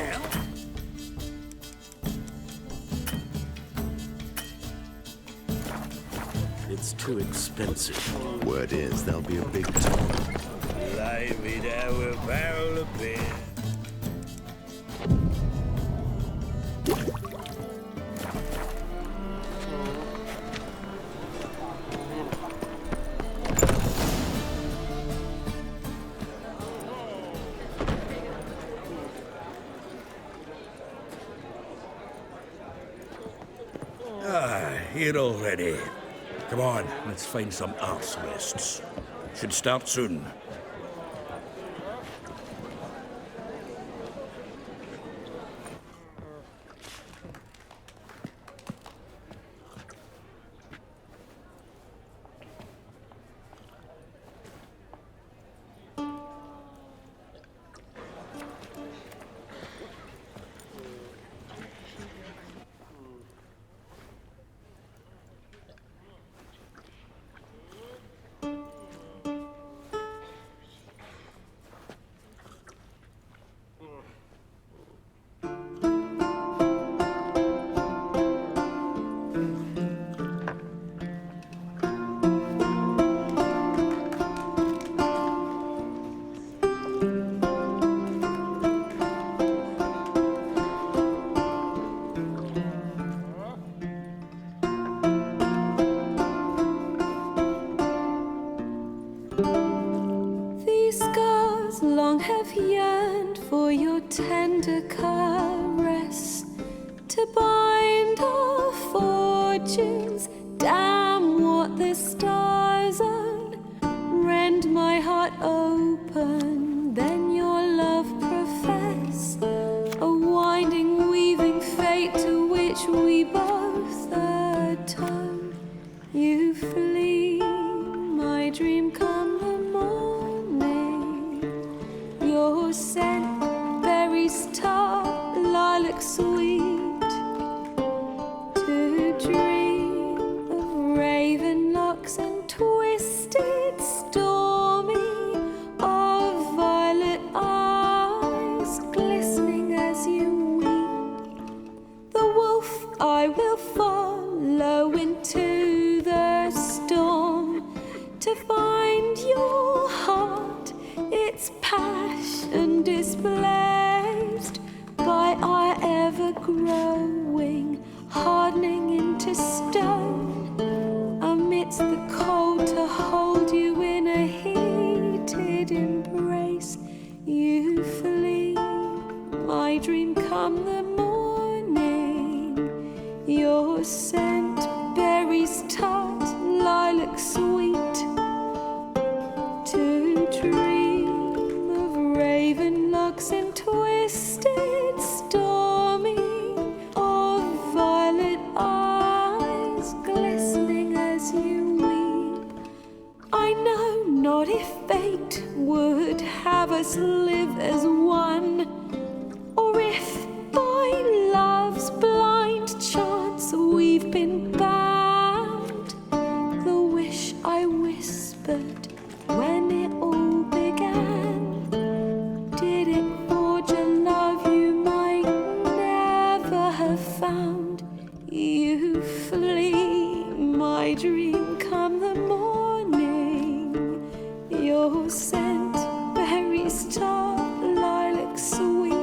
It's too expensive. Word is there'll be a big talk. Live me down with a barrel of beer. Here already. Come on, let's find some arse rests. Should start soon. These scars long have yearned for your tender caress, to bind our fortunes. Damn what the stars own. Rend my heart open, then your love profess, a winding, weaving fate to which we both atone. You flee, my dream come the morning. Your scent, berries tart, lilac sweet, to dream of raven locks and twisted stormy, of violet eyes glistening as you weep. The wolf I will follow into the storm, to find your heart, its passion displaced by our ever-growing, hardening into stone, amidst the cold to hold you in a heated embrace. You flee, my dream come the morning, your scent, berries tart, lilac sweet, to dream of raven locks and if fate would have us live as one, or if by love's blind chance we've been bound. The wish I whispered when it all began, did it forge a love you might never have found? You flee, my dream come the morning, your scent berries tart, lilac sweet,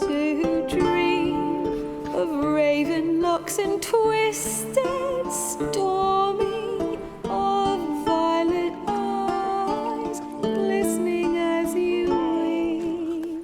to dream of raven locks and twisted stormy, of violet eyes glistening as you weep.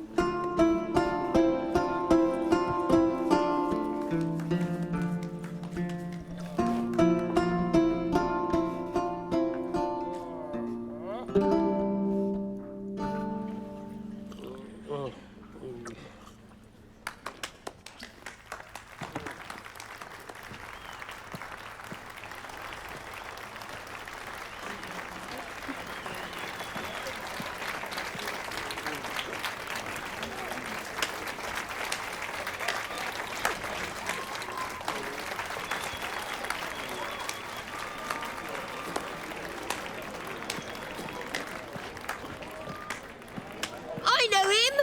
I know him!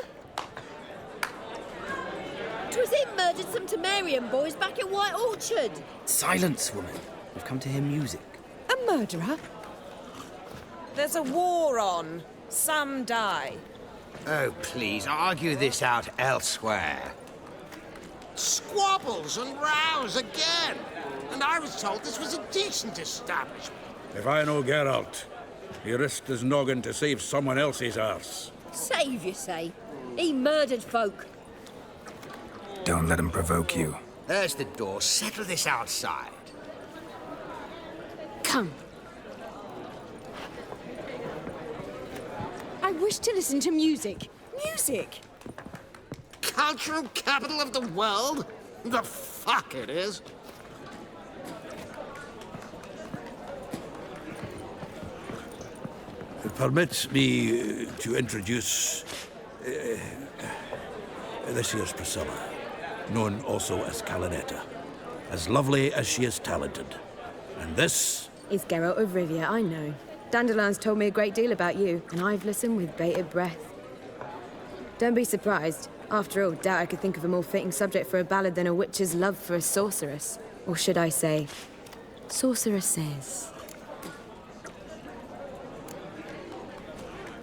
'Twas him murdered some Temerian boys back at White Orchard. Silence, woman. We've come to hear music. A murderer? There's a war on. Some die. Oh, please, argue this out elsewhere. Squabbles and rows again. And I was told this was a decent establishment. If I know Geralt, he risked his noggin to save someone else's arse. Save, you say? He murdered folk. Don't let him provoke you. There's the door. Settle this outside. Come. I wish to listen to music. Music! Cultural capital of the world? The fuck it is. Permit me to introduce this here's Priscilla, known also as Calinetta, as lovely as she is talented. And this is Geralt of Rivia, I know. Dandelion's told me a great deal about you, and I've listened with bated breath. Don't be surprised. After all, doubt I could think of a more fitting subject for a ballad than a witch's love for a sorceress. Or should I say, sorceresses.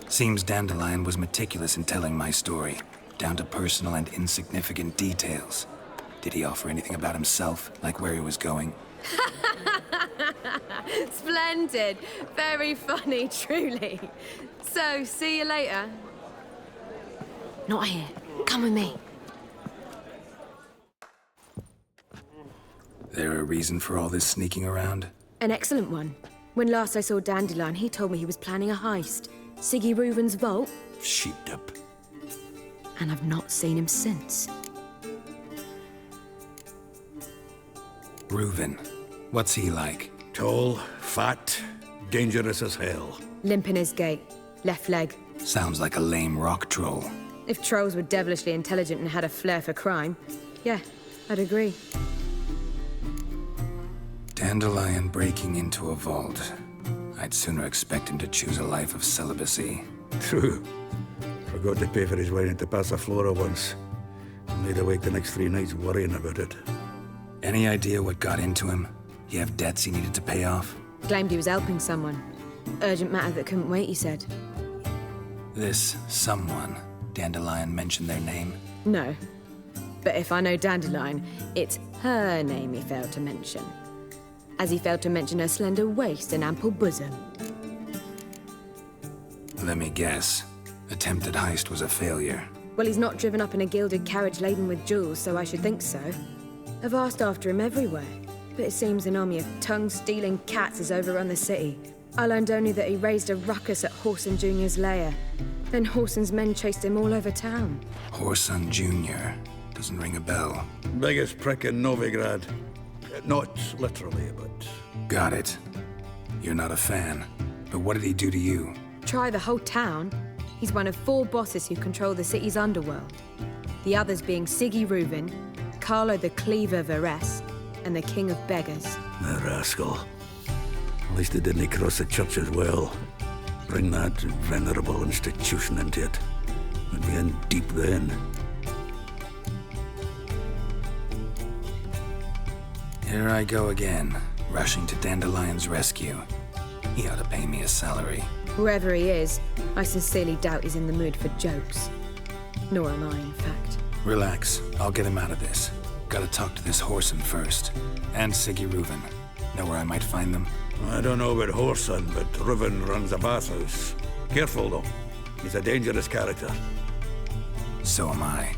Seems Dandelion was meticulous in telling my story, down to personal and insignificant details. Did he offer anything about himself, like where he was going? Splendid. Very funny, truly. So, see you later. Not here. Come with me. There a reason for all this sneaking around? An excellent one. When last I saw Dandelion, he told me he was planning a heist. Siggy Reuven's vault. Sheeped up. And I've not seen him since. Reuven. What's he like? Tall, fat, dangerous as hell. Limp in his gait. Left leg. Sounds like a lame rock troll. If trolls were devilishly intelligent and had a flair for crime, yeah, I'd agree. Dandelion breaking into a vault. I'd sooner expect him to choose a life of celibacy. True. Forgot to pay for his wine at the Passaflora once. Laid awake the next 3 nights worrying about it. Any idea what got into him? He have debts he needed to pay off? Claimed he was helping someone. Urgent matter that couldn't wait, he said. This someone, Dandelion mentioned their name? No. But if I know Dandelion, it's her name he failed to mention. As he failed to mention her slender waist and ample bosom. Let me guess. Attempted heist was a failure. Well, he's not driven up in a gilded carriage laden with jewels, so I should think so. I've asked after him everywhere, but it seems an army of tongue-stealing cats has overrun the city. I learned only that he raised a ruckus at Whoreson Jr.'s lair. Then Whoreson's men chased him all over town. Whoreson Jr. Doesn't ring a bell. Biggest prick in Novigrad. Not literally, but... Got it. You're not a fan. But what did he do to you? Try the whole town. He's one of 4 bosses who control the city's underworld. The others being Siggy Reuven, Carlo the Cleaver Varese, and the King of Beggars. The rascal. At least he didn't cross the church as well. Bring that venerable institution into it. We'd be in deep then. Here I go again, rushing to Dandelion's rescue. He ought to pay me a salary. Whoever he is, I sincerely doubt he's in the mood for jokes. Nor am I, in fact. Relax, I'll get him out of this. Gotta talk to this Whoreson first. And Siggy Reuven. Know where I might find them? I don't know about Whoreson, but Reuven runs a bathhouse. Careful, though. He's a dangerous character. So am I.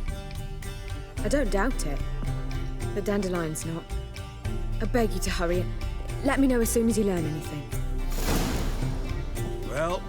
I don't doubt it. But Dandelion's not. I beg you to hurry. Let me know as soon as you learn anything. Well,